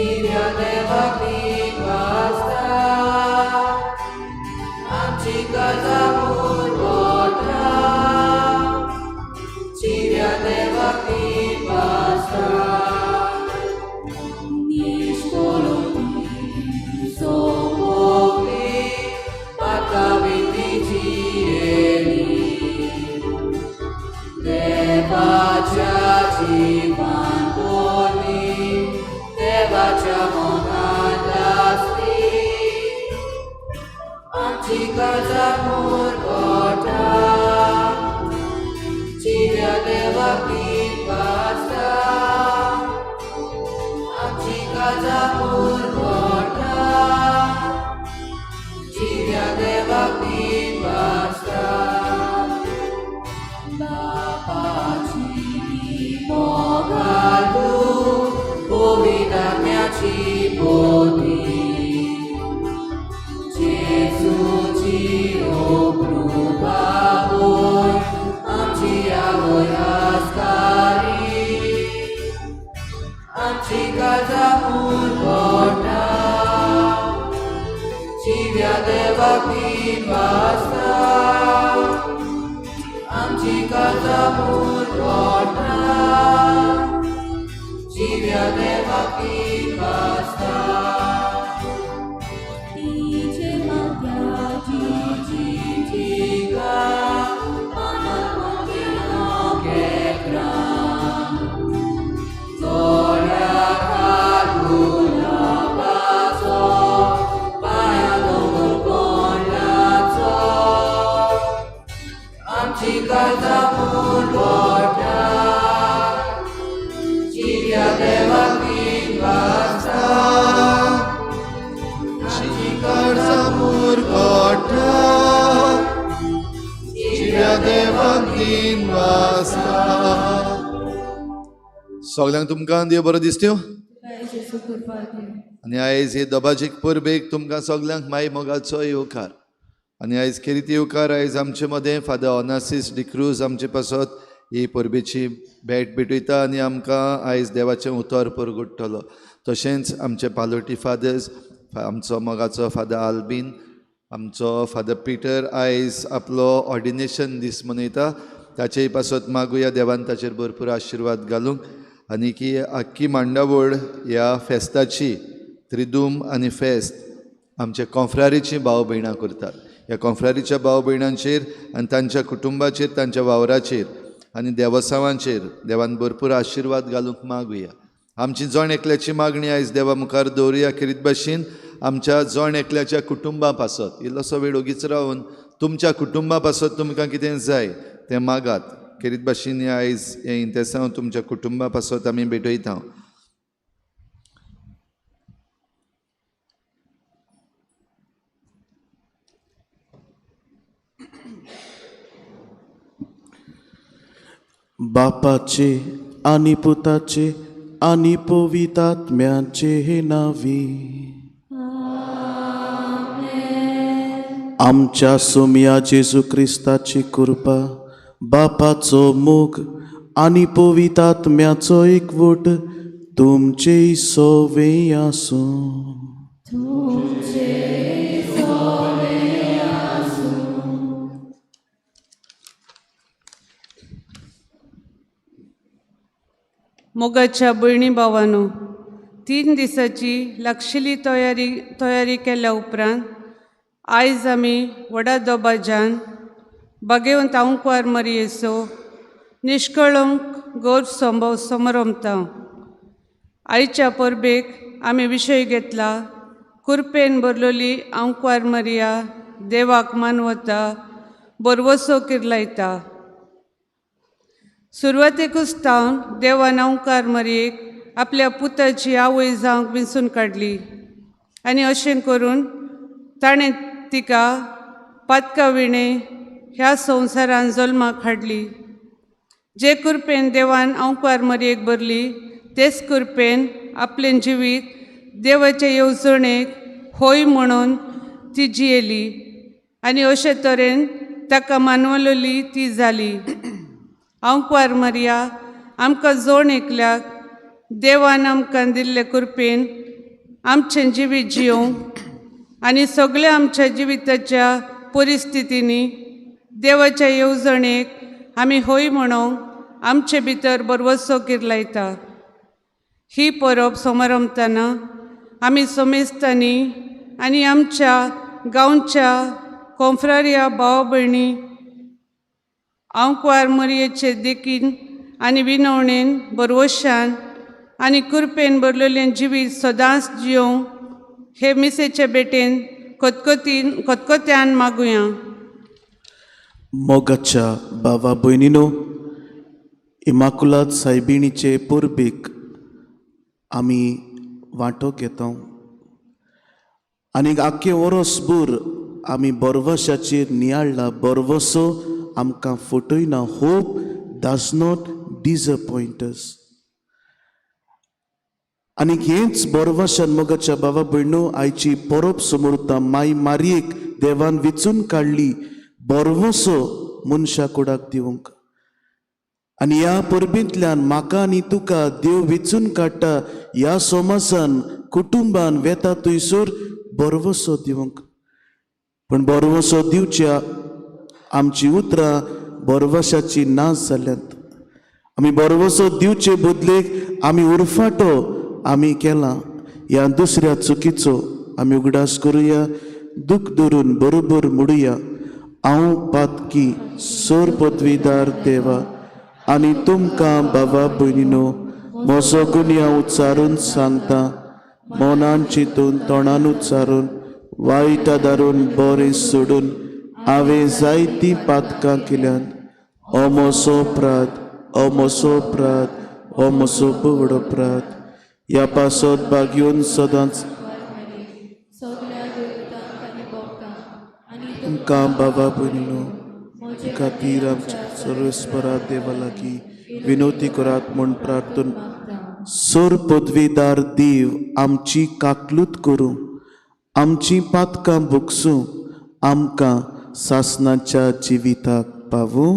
चिव्या देवाकी वास्ता आमची गरजा पुरवठा चिव्या देवाकी वास्ता निष्कोलोनी सोमोगली पाकावितीची देवाच्या जीवन बोली देवाच्या मनात असली आमची गरजा पुरवठा चिव्या देवाकी वास्ता आमची गरजा पुरवठा चिव्या देवाकी वास्ता मोगालू पोविधाम्याची बोली जेजूची कृपा होय आमची आवय आसकारी आमची गरजा पुरवठा चिव्या देवाकी वास्ता आमची गरजा पुरवठा चिव्या देवाकी वास्ता तिचे माथ्याची जिगा मनामध्ये नोकेत्रा जोड्या घालून लावाचो पाया दोंगर कोंडल्याचो आमची गरजा पुरवठा चिव्या देवाकी वास्ता आमची गरजा पुरवठा चिव्या देवाकी वास्ता सगळ्यांक तुमकां देव बरो दिसत्यो आनी आयज हे दबाजीक परबेक तुमकां सगळ्यांक माय मोगाचो येवकार आनी आयज खेरीत येवकार आयज आमचे मदें फादर ऑनासिस डिक्रूज आमचे पासत ही परबेची भेट भेटयता आनी आमकां आयज देवाचें उतर परगट्टलो तशेंच आमचे पालोटी फादर्स आमचो मोगाचो फादर आल्बीन आमचो फादर पिटर आयज आपलो ऑर्डिनेशन दीस मनयता ताचेय पासत मागुया देवान ताचेर भरपूर आशिर्वाद घालूंक आनी की आख्खी मांडावळ ह्या फेस्ताची त्रिदूम आनी फेस्त आमच्या कॉन्फ्रारीची भाव भयणां करतात ह्या कॉन्फ्रारीच्या भाव भयणांचेर आनी तांच्या कुटुंबाचेर तांच्या वावराचेर आनी देवस्थानांचेर देवान भरपूर आशिर्वाद घालूंक मागुया आमची जण एकल्याची मागणी आयज देवा मुखार दवरुया खेरीत भाशेन आमच्या जण एकल्याच्या कुटुंबा पासत इल्लोसो वेळ ओगीच रावन तुमच्या कुटुंबा पासत तुमकां कितें जाय तें मागात खेरीत भाशेन आयज हें इंतेसांव तुमच्या कुटुंबा पासत आमी भेटयता बापाचे आनी पुताचे आनी पवित्रात्म्याचे नावी आमच्या सोम्या जेजू क्रिस्ताची कृपा बापाचो मोग आनी पवित्रात्म्याचो एकवट तुमचे सोवे आसूं मोगाच्या भयणी भावांनो 3 दिसाची लागशिल्ली तयारी केल्या उपरांत आयज आमी व्हडा दोबाज्यान भाग्यवंत आंकुवार मरियेचो निश्कळंक गौर संभव समारंभता आयच्या परबेक आमी विशय घेतला कुरपेन भरलोली आंकुवार मरिया देवाक मानवता बरवसो किर्लायता सुरवातेकूच तावन देवान आंकुवार मरयेक आपल्या पुताची आवय जावंक विंचून काडली आनी अशें करून ताणें तिका पातका विणे ह्या संवसारान जल्माक हाडली जे कृपेन देवान आंकुवार मरयेक भरली तेच कृपेन आपलें जिवीत देवाचे येवजणेक होय म्हणून ती जियेली आनी अशे तरेन ताका मानवलोली ती जाली आंकुवार मरिया आमकां जोड एकल्याक देवान आमकां दिल्ले कृपेन आमचें जिवीत जियोंक आनी सगळ्या आमच्या जिविताच्या परिस्थितींनी देवाच्या येवजणेक आमी होय म्हणूंक आमचे भितर बरवसो किर्लायता. ही परब समोर रमतना आमी समेस्तांनी आनी आमच्या गांवच्या कॉन्फ्रारिया भाव भयणी आंकवार मरयेचे देखीन आनी विनवणेन बरवशान आनी कृपेन भरलेलें जिवीत सदांच जियोंक हे मिसेचे बेटेन खतखत्यान मागुया. मोगाच्या भावा भयणीनो, इमाकुलाद सायबिणीचे परबेक आमी वांटो घेता आनी आख्खे वरसभर आमी बरवशाचेर नियाळ्ळा. बरवसो आमकां फटयना. होप डज नॉट डिसअपॉयंट अस. आनी हेंच बरवशान मोगाच्या भावा भयणो आयची परब समोरता. माय मारयेक देवान वेंचून काडली बरवसो मनशा कुडाक दिवंक. आनी ह्या परबेंतल्यान म्हाका आनी तुका देव वेंचून काडटा. ह्या सोमासान कुटुंबान वेता थंयसर बरवसो दिवंक. पण बरवसो दिवच्या आमची उतरां बरवशाची नाश जाल्यांत. आमी बरवसो दिवचे बदलेक आमी उरफाटो आमी केला. ह्या दुसऱ्या चुकीचो आमी उगडास करुया. दूख धरून बरोबर म्हणुया, हांव पातकी सोर पदवीदार देवा आनी तुमकां भावा भयणीनो म्हजो गुन्या उच्चारून सांगता. मनान चिंतून तोंडान उच्चारून वायट आदारून बरें सोडून हांवें जायतीं पातकां केल्यान. हो म्हजो अपराध, हो म्हजो अपराध, हो म्हजो बवडो अपराध. ह्या पासत भाग घेवन सदांच तुमकां भावा भयणीनो खातीर आमच्या सर्वेस्परा देवा लागीं विनोती करात म्हूण प्रार्थना. सोर पदवीदार देव आमची काकलूत करूं, आमची पातकां भोगसूं, आमकां सासणाच्या जिविताक पावूं.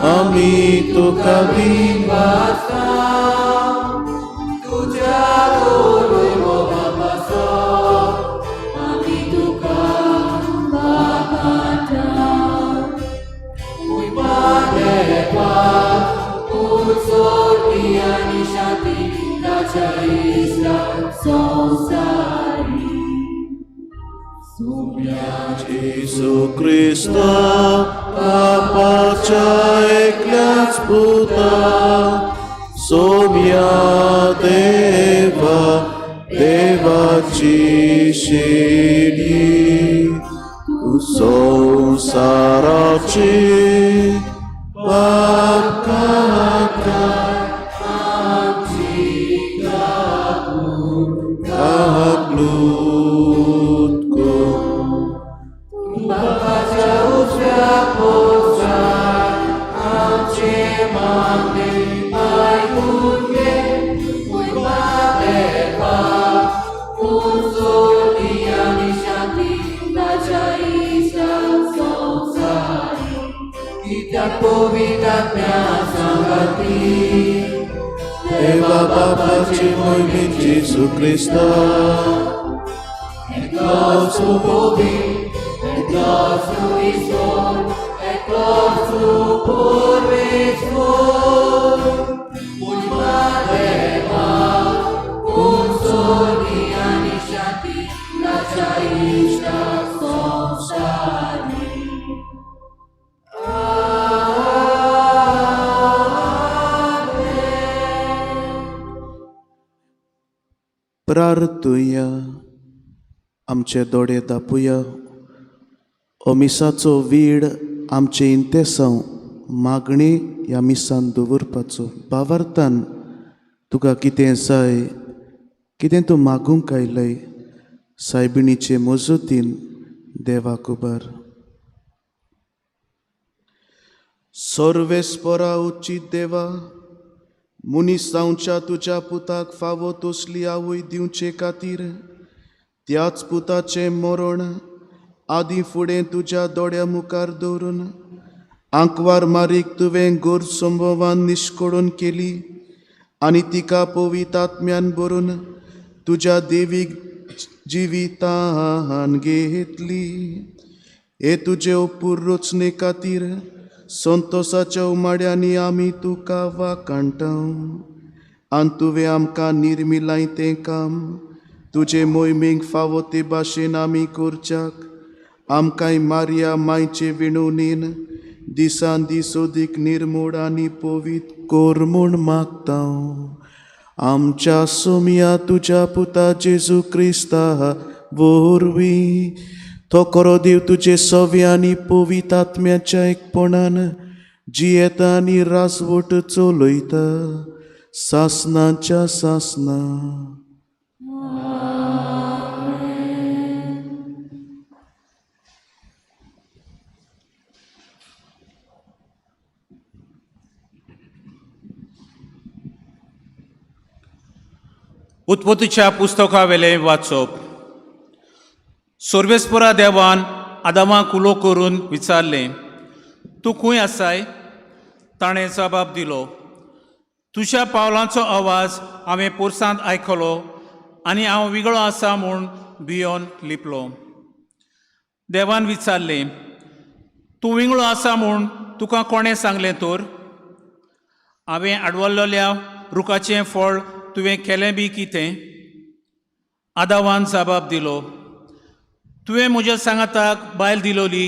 आमी तुका दिवासा तुझ्या आमी तुका आनी शांती Jesu Christa, papacia ekliac puta, somia deva, devaci shedi, tu saraci, papkaka, kahlutko. कित्याक पवित्रात्म्या सांगाती देवा बापाची मोहिमेत जेसू Crysta Eklos tu povi, eklos tu iskon, eklos tu purvishvon. Mulțumă Deva, cum soni anișati, la ceaișta sosari. प्रार्थुया. आमचे दोळे दापुया. हो मिसाचो वेळ आमचे इंतेसांव मागणी ह्या मिसान दवरपाचो. भावार्थान तुका कितें जाय, कितें तूं मागूंक आयलय, सायबिणीचे मजतीन देवाक उबार. सर्वेस्परा उचित देवा, मुनीस जावच्या तुज्या पुताक फावो तसली आवय दिवचे खातीर त्याच पुताचें मरण आदी फुडें तुज्या दोळ्या मुखार दवरून आंकवार मारीक तुवें गोर संभवान निश्कोडून केली आनी तिका पवित्र आत्म्यान भरून तुज्या देवीक जिवितान घेतली. हे तुजे अपूर रचने खातीर संतोषाच्या उमाड्यांनी आमी तुका वाखाणटाव. आनी तुवें आमकां निर्मिलाय तें काम तुजे मोहिमेक फावो ते भाशेन आमी करच्याक आमकांय मारिया मायचे विणवणेन दिसान दीस अदीक निर्मोळ आनी पवित्र कोर म्हूण मागता. आमच्या सोमया तुज्या पुता जेजू क्रिस्ता वरवीं तो खरो देव तुजे सव्य आनी पवित्र आत्म्याच्या एकपणान जियेता आनी रासवट चलयता सासनाच्या सासना. उत्पत्तीच्या पुस्तका वेले वाचप. सर्वेस्परा देवान आदामाक उलो करून विचारलें, तूं खंय आसाय? ताणें जबाब दिलो, तुज्या पावलांचो आवाज हांवें पोरसांत आयकलो आनी हांव विगळो आसा म्हूण भियोन लिपलो. देवान विचारलें, तूं विंगळो आसा म्हूण तुका कोणें सांगलें तर? हांवें आडवल्ल्या रुखाचें फळ तुवें केलें बी कितें? आदामान जबाब दिलो, तुवें म्हज्या सांगाताक बायल दिलोली,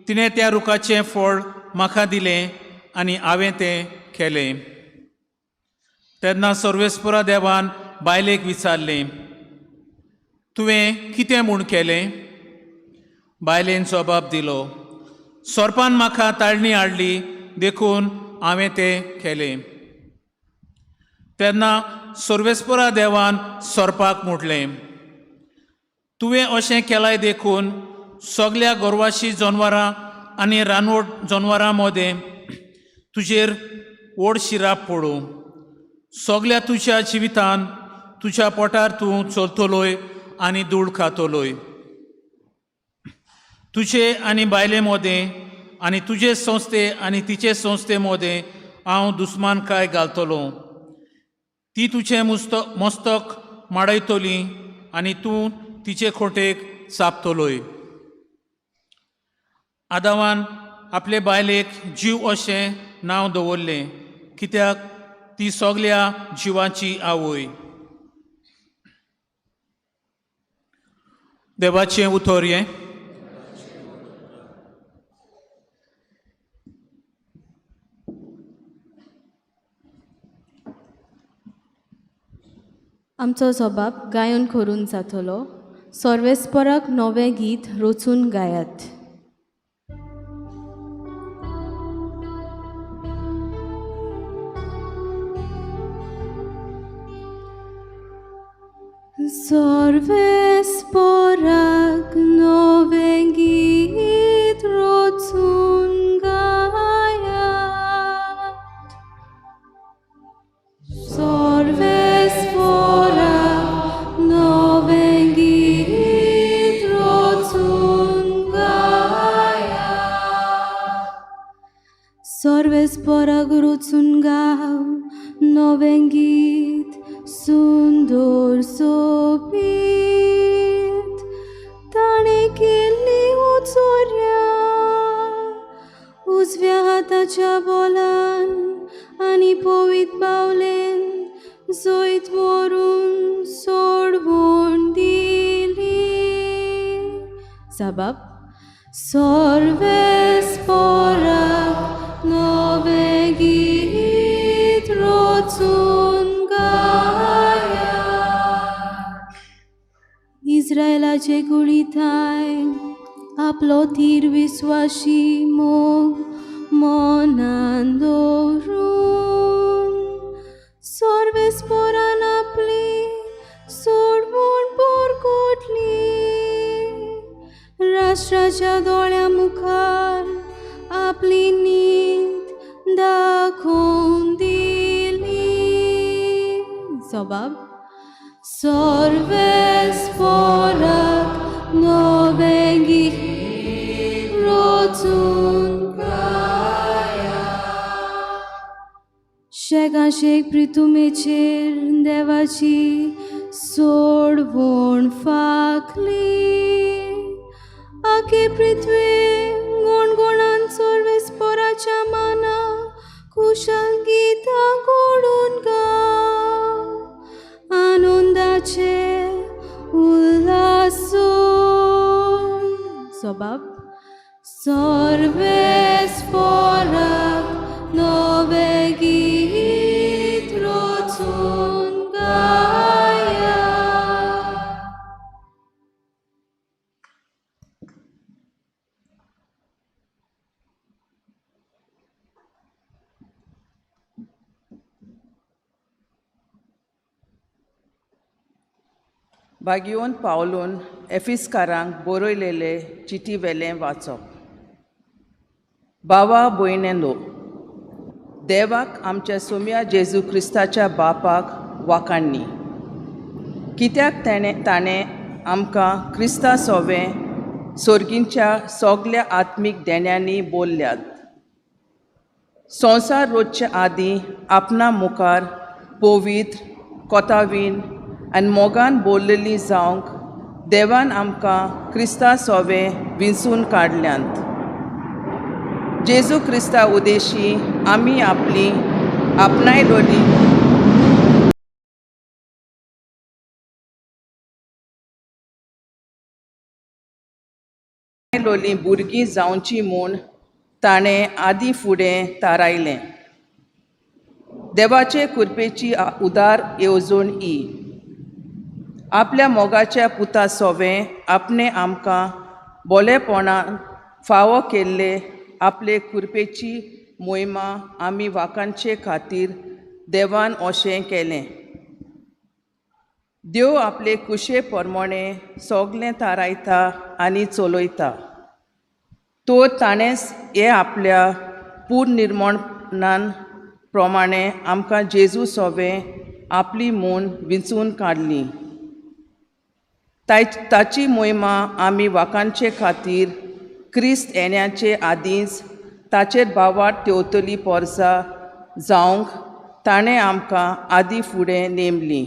तिणें त्या रुखाचें फळ म्हाका दिलें आनी हांवें तें केलें. तेन्ना सर्वेस्परा देवान बायलेक विचारलें, तुवें कितें म्हूण केलें? बायलेन जबाब दिलो, सोरपान म्हाका ताळणी हाडली देखून हांवें तें केलें. तेन्ना सर्वेस्परा देवान सोरपाक म्हटलें, तुवें अशें केलाय देखून सगल्या गोरवाशी जनवरां आनी रानवट जनवरां मदें तुजेर व्हड शिराप पडूं. सगल्या तुज्या जिवितान तुज्या पोटार तूं चलतलोय आनी धूळ खातलोय. तुजे आनी बायले मदें आनी तुजे संस्थे आनी तिचे संस्थे मदें हांव दुस्मानकाय घालतलो. ती तुजें मस्तक माडयतली आनी तूं तिचे खोटेक चापतलोय. आदामान आपले बायलेक जीव अशें नांव दवरलें, कित्याक ती सगल्या जिवांची आवय. देवाचें उतर हें. आमचो जबाब गायन करून जातलो. सर्वेस्पराक नवें गीत रचून गायात. सर्वेस्पराक नवें गीत रचून गायात. सर्वेस्पराक नवें गीत रचून गायात. सर्वेस्पराक रचून गाव नवें गीत सुंदर सोबीत ताणे केल्ली उचोर्या उजव्या हाताच्या बोलान आनी पवित बावलेन जोईत व्हरून सोडवून दिली साबाब सर्वेस्पराक नवें गीत रचून गाया इस्रायलाचे कुळिथाय आपलो थीर विस्वाशी मोग मनान दवरून सर्वेस्परान आपली सोडवून पोरकोटली राष्ट्राच्या दोळ्या मुखार आपली नीत दाखोवन दिली जबाब सर्वेस्पराक नवें गीत रचून गाया शेकाशेक प्रितुमेचेर देवाची सोडवण फाकली आखे पृथ्वी गुणगुणान सर्वेस्पराच्या माना कुशल गीतां घडून गाव आनंदाचे उल्हासून सबाब सर्वेस्पराक नवें गीत रचून गाया बागयोन पावलून एफिसकारांक बरयलेले चिटी वेलें वाचप भावा भयणेनो देवाक आमच्या सोम्या जेजू क्रिस्ताच्या बापाक वाखाणणी कित्याक ताणें आमकां क्रिस्ता सोवें सोर्गींच्या सगल्या आत्मीक देण्यांनी बोल्ल्यात संवसार रोजच्या आदीं आपणा मुखार पवित्र कोतावीन आनी मोगान बोललेली जावंक देवान आमकां क्रिस्ता सोवें विंचून काडल्यांत जेजू क्रिस्ता उदेशी आमी आपली आपणायलोली भुरगीं जावची म्हूण ताणें आदीं फुडें थारायलें देवाचे कृपेची उदार येवजण ही आपल्या मोगाच्या पुता सोवें आपणे आमकां बोलेपणान फावो केल्ले आपले कृपेची मोहिमा आमी वाखाणचे खातीर देवान अशें केलें देव आपले कुशे प्रमाणे सोगलें थारायता आनी चलयता तो ताणेंच हे आपल्या पुर्निर्मणान प्रमाणे आमकां जेजू सोवें आपली म्हूण विंचून काडली ताची मोहिमा आमी वाखाणचे खातीर क्रिस्त येण्याचे आदींच ताचेर भावाट तेवतली पोरसां जावंक ताणें आमकां आदीं फुडें नेमली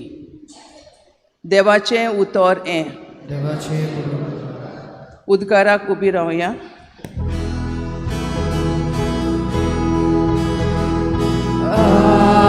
देवाचें उतर हें उद्गाराक उबी रावया Alleluia.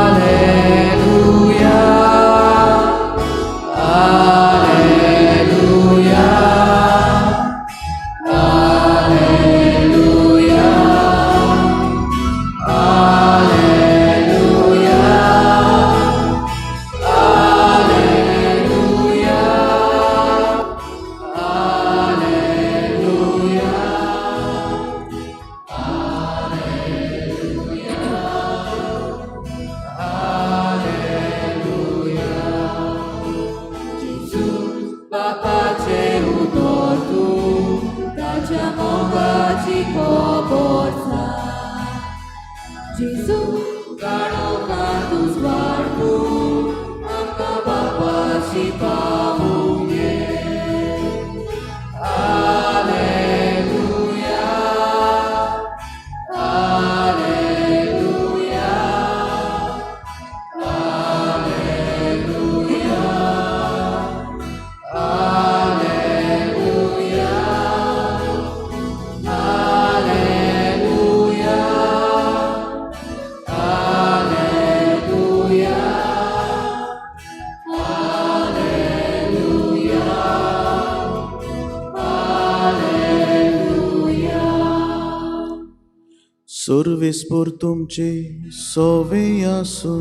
सर्वेस्पर तुमचे सोवे आसूं.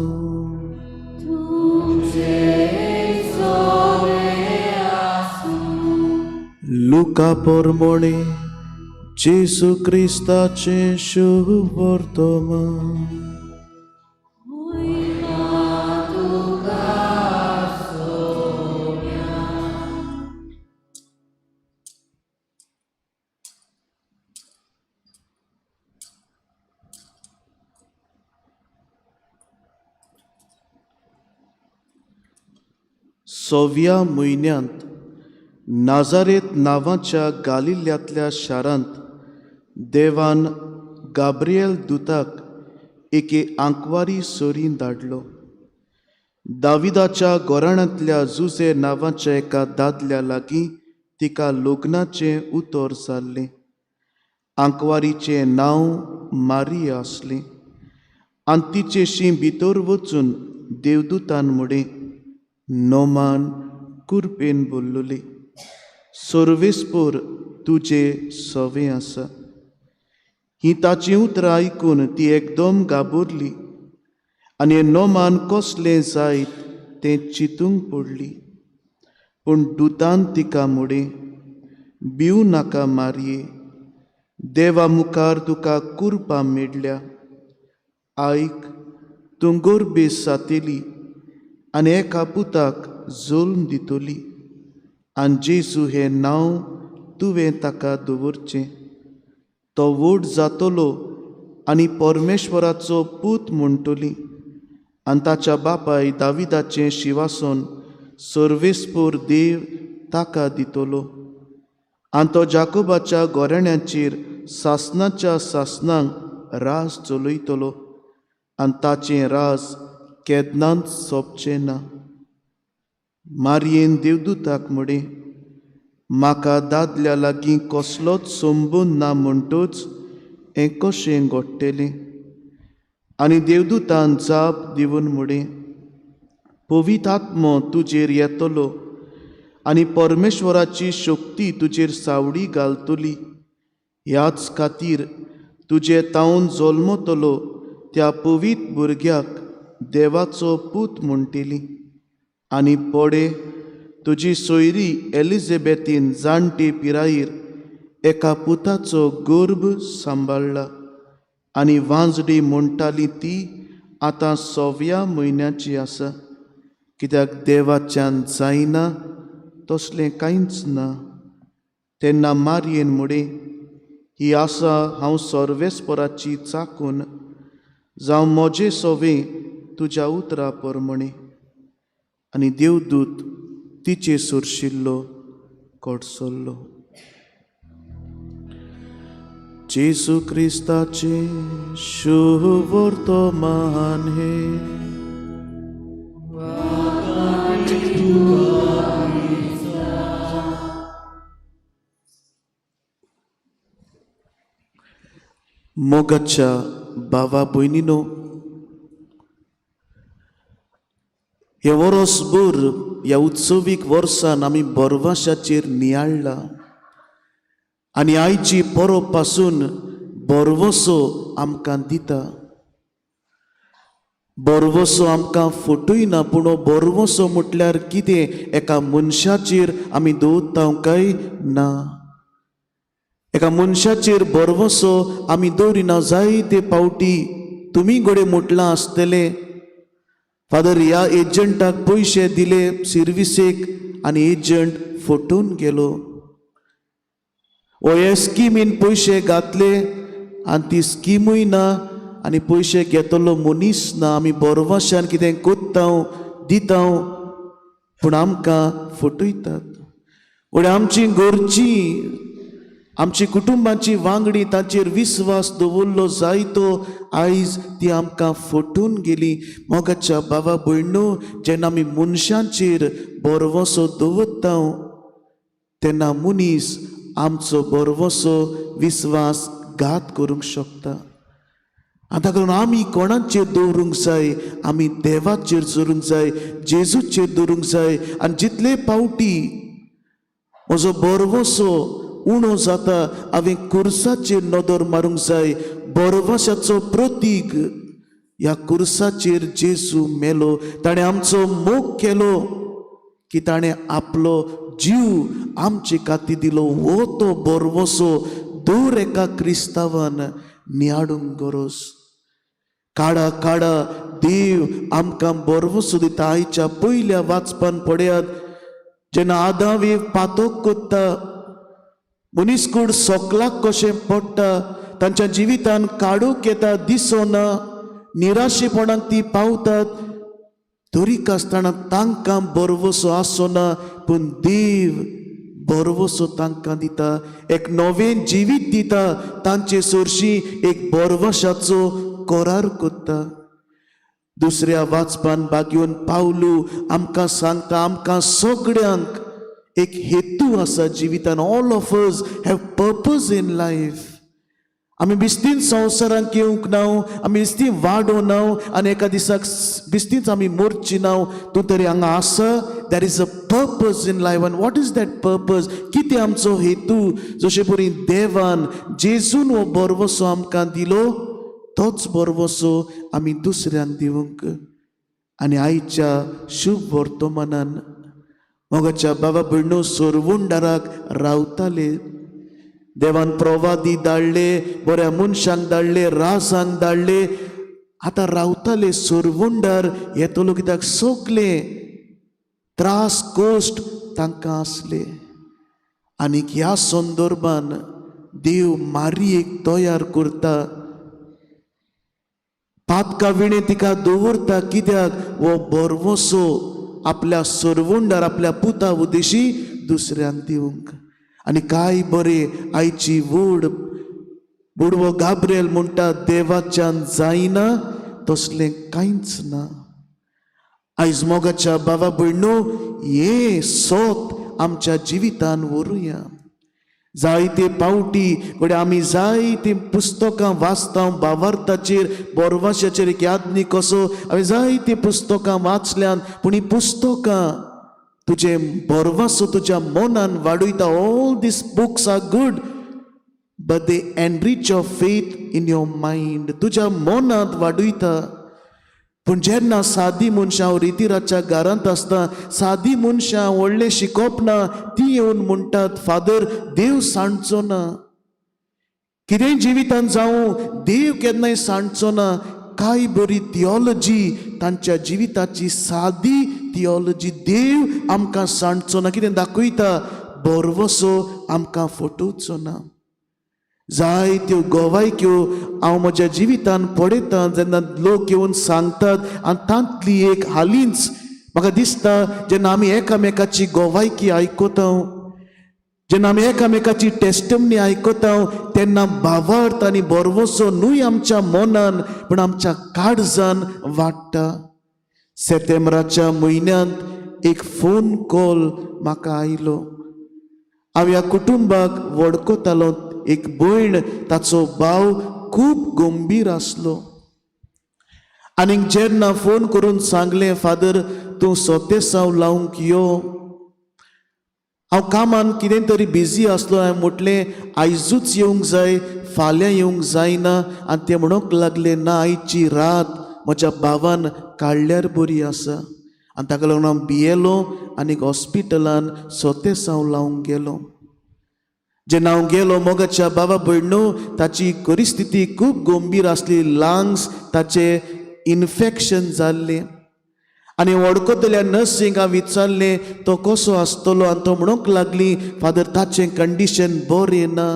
लुका पोरमोणे जेसू क्रिस्ताचे शुभ वर्तमान. सव्या म्हयन्यांत नाजारेत नांवाच्या गालिल्यांतल्या शारांत देवान गाब्रिएल दुताक एके आंकवारी सोरीन धाडलो. दाविदाच्या घराण्यांतल्या जुसे नांवाच्या एका दादल्या लागीं तिका लग्नाचें उतर जाल्लें. आंकवारीचें नांव मारिया आसलें आनी तिचेशी भितर वचून देवदूतान म्हळें, नोमान कुरपेन बोल्लोली, सर्वेस्पर तुजे सवे आसा. ही ताची उतरां आयकून ती एकदम गाबुरली आनी नोमान कसलें जायत तें चिंतूंक पडली. पूण दुतान तिका म्हळें, भिवू नाका मारये, देवा मुखार तुका कुरपां मेळ्ळ्या. आयक, तूं गर्भेस जातली आनी एका पुताक जल्म दितली आनी जेजू हें नांव तुवें ताका दवरचें. तो व्हड जातलो आनी परमेश्वराचो पूत म्हणटली आनी ताच्या बापाय दाविदाचें शिंवासन सर्वेस्पर देव ताका दितलो. आनी तो जाकोबाच्या घराण्यांचेर सासनाच्या सासनांक राज चलयतलो आनी ताचें राज केन्नाच सोंपचें ना. मारयेन देवदूताक म्हळें, म्हाका दादल्या लागीं कसलोच संबंद ना म्हणटच हें कशें घडटलें. आनी देवदूतान जाप दिवन म्हळें, पवित्र आत्मो तुजेर येतलो आनी परमेश्वराची शक्ती तुजेर सावडी घालतली. ह्याच खातीर तुजे तावन जल्मतलो त्या पवित्र भुरग्याक देवाचो पूत म्हणटली. आनी पडे, तुजी सोयरी एलिझाबेथीन जाणटे पिरायेर एका पुताचो गर्भ सांबाळ्ळा आनी वांजडी म्हणटाली ती आतां 6व्या म्हयन्याची आसा, कित्याक देवाच्यान जायना तसलें कांयच ना. तेन्ना मारयेन म्हळें, ही आसा हांव सर्वेस्पराची चाकून, जावं म्हजें सवें तुज्या उतरा प्रमाणें. आनी देवदूत तिचे सुरशिल्लो कडसरलो. जेजू क्रिस्ताचे शुभ वर्तमान हे. मोगाच्या बावा भयणीनो, हे वर्सभर ह्या उत्सवीक वर्सान आमी बरवाशाचेर नियाळ्ळा आनी आयची परब पासून बरवसो आमकां दिता. बरवसो आमकां फटयना, पूण हो बरवसो म्हटल्यार कितें एका मनशाचेर आमी दवरता काय ना. एका मनशाचेर बरवसो आमी दवरिना. जायते पावटी तुमी घडये म्हटलां आसतलें, फादर ह्या एजंटाक पयशे दिले सर्विसेक आनी एजंट फटोवन गेलो. हे स्किमीन पयशे घातले आनी ती स्किमूय ना आनी पयशे घेतलो मनीस ना. आमी बरवाशान कितें कोत्ता दिता पूण आमकां फटयतात. पूण आमची घरचीं, आमची कुटुंबाची वांगडी ताचेर विस्वास दवरलो जायतो आयज ती आमकां फटून गेली. मोगाच्या बाबा भयणो, जेन्ना आमी मनशांचेर बरवसो दवरता तेन्ना मनीस आमचो बरवसो विस्वास घात करूंक शकता. आतां करून आमी कोणाचेर दवरूंक जाय? आमी देवाचेर दवरूंक जाय, जेजूचेर दवरूंक जाय. आनी जितले पावटी म्हजो बरवसो उणो जाता हांवें कुर्साचेर नदर मारूंक जाय, बरवशाचो प्रतीक ह्या कुर्साचेर जेजू मेलो, ताणें आमचो मोग केलो की ताणें आपलो जीव आमचे खातीर दिलो. हो तो बरवसो दर एका क्रिस्तावान नियाडूंक गरज. काडा काडा देव आमकां बरवसो दिता. आयच्या पयल्या वाचपान पळयात, जेन्ना आदावे पातोक कोत्ता, मनीसकूड सोकलाक कशें पडटा, तांच्या जिवितान काडूक येता दिसना, निराशेपणाक ती पावतात, तरीक आसतना तांकां बरवसो आसना, पूण देव बरवसो तांकां दिता, एक नवें जिवीत दिता, तांचे सरशी एक बरवशाचो करार कोत्ता. दुसऱ्या वाचपान बागेवन पावलू आमकां सांगता, आमकां सगळ्यांक एक हेतू आसा जिवितान. All of us have purpose in life. आमी बिस्तीन संवसारांत येवंक ना, आमी बिस्तीन वाडो ना, आनी एका दिसाक बिस्तीच आमी मरची ना. तूं तरी हांगा आसा. There is a purpose in life. आनी वॉट इज दॅट पर्पज? कितें आमचो हेतू? जशे परी देवान जेजून हो बरवसो आमकां दिलो, तोच बरवसो आमी दुसऱ्यांक दिवंक. आनी आयच्या शुभ वर्तमानान मोगाच्या बाबा भयणो सोरवुंडाराक रावताले. देवान प्रवादी धाडले, बऱ्या मनशांक धाडले, राजांक धाडले. आतां रावताले सोरवुंडार येतलो, कित्याक सगळे त्रास कोश्ट तांकां आसले. आनीक ह्या संदर्भान देव मारयेक तयार करता, पातका विणे तिका दवरता. कित्याक हो बरवसो आपल्या सोरवुंडार, आपल्या पुता उदेशी दुसऱ्यांक दिवंक. आनी काय बरें आयची वड बुडवो गाब्रिएल म्हणटा, देवाच्यान जायना तसलें कांयच ना. आयज मोगाच्या बाबा भयणो, हे सोत आमच्या जिवितान व्हरुया. जायते पावटी घडये आमी जायती पुस्तकां वाचता, भावार्थाचेर, बरवशाचेर, एक यादनी कसो हांवें जायती पुस्तकां वाचल्यान, पूण ही पुस्तकां तुजे बरवसो तुज्या मनान वाडयता. All these books are good, but they enrich your faith in your mind. तुज्या मनांत वाडयता. पूण जेन्ना सादी मनशां हांव रितीराच्या घरांत आसता, सादी मनशां व्हडलें शिकोप ना, ती येवन म्हणटात, फादर देव सांडचो ना. कितेंय जिवितान जावं, देव केन्नाय सांडचो ना. काय बरी थियोलॉजी तांच्या जिविताची, सादी थियोलॉजी. देव आमकां सांडचो ना. कितें दाखयता? बरवसो आमकां फटोवचो ना. जायत्यो गोवायक्यो हांव म्हज्या जिवितान पळयता, जेन्ना लोक येवन सांगतात, आनी तांतली एक हालींच म्हाका दिसता, जेन्ना आमी एकामेकाची गोवायकी आयकता, जेन्ना आमी एकामेकाची टेस्टमनी आयकता, तेन्ना भावार्थ आनी बरवसो न्हूय आमच्या मनान, पूण आमच्या काळजान वाडटा. सप्टेंबराच्या म्हयन्यांत एक फोन कॉल म्हाका आयलो. हांव ह्या कुटुंबाक वळखतालो. एक भयण, ताचो भाव खूब गंभीर आसलो. आनीक जेन्ना फोन करून सांगलें, फादर तूं सोतेसांव लावंक यो. हांव कामान कितें तरी बिजी आसलो. हांवें म्हटलें आयजूच येवंक जाय, फाल्यां येवंक जायना. आनी ते म्हणूंक लागले, ना आयची रात म्हज्या भावान काडल्यार बरी आसा. आनी ताका लागून हांव भियेलो आनीक हॉस्पिटलान सोतेसांव लावंक गेलो. जेन्ना हांव गेलो, मोगाच्या बाबा भयणो, ताची परिस्थिती खूब गंभीर आसली. लंग्स ताचे इन्फेक्शन जाल्लें. आनी वळखतल्या नर्सींक हांव विचारलें तो कसो आसतलो, आनी तो म्हणूंक लागली, फादर ताचें कंडिशन बरें ना.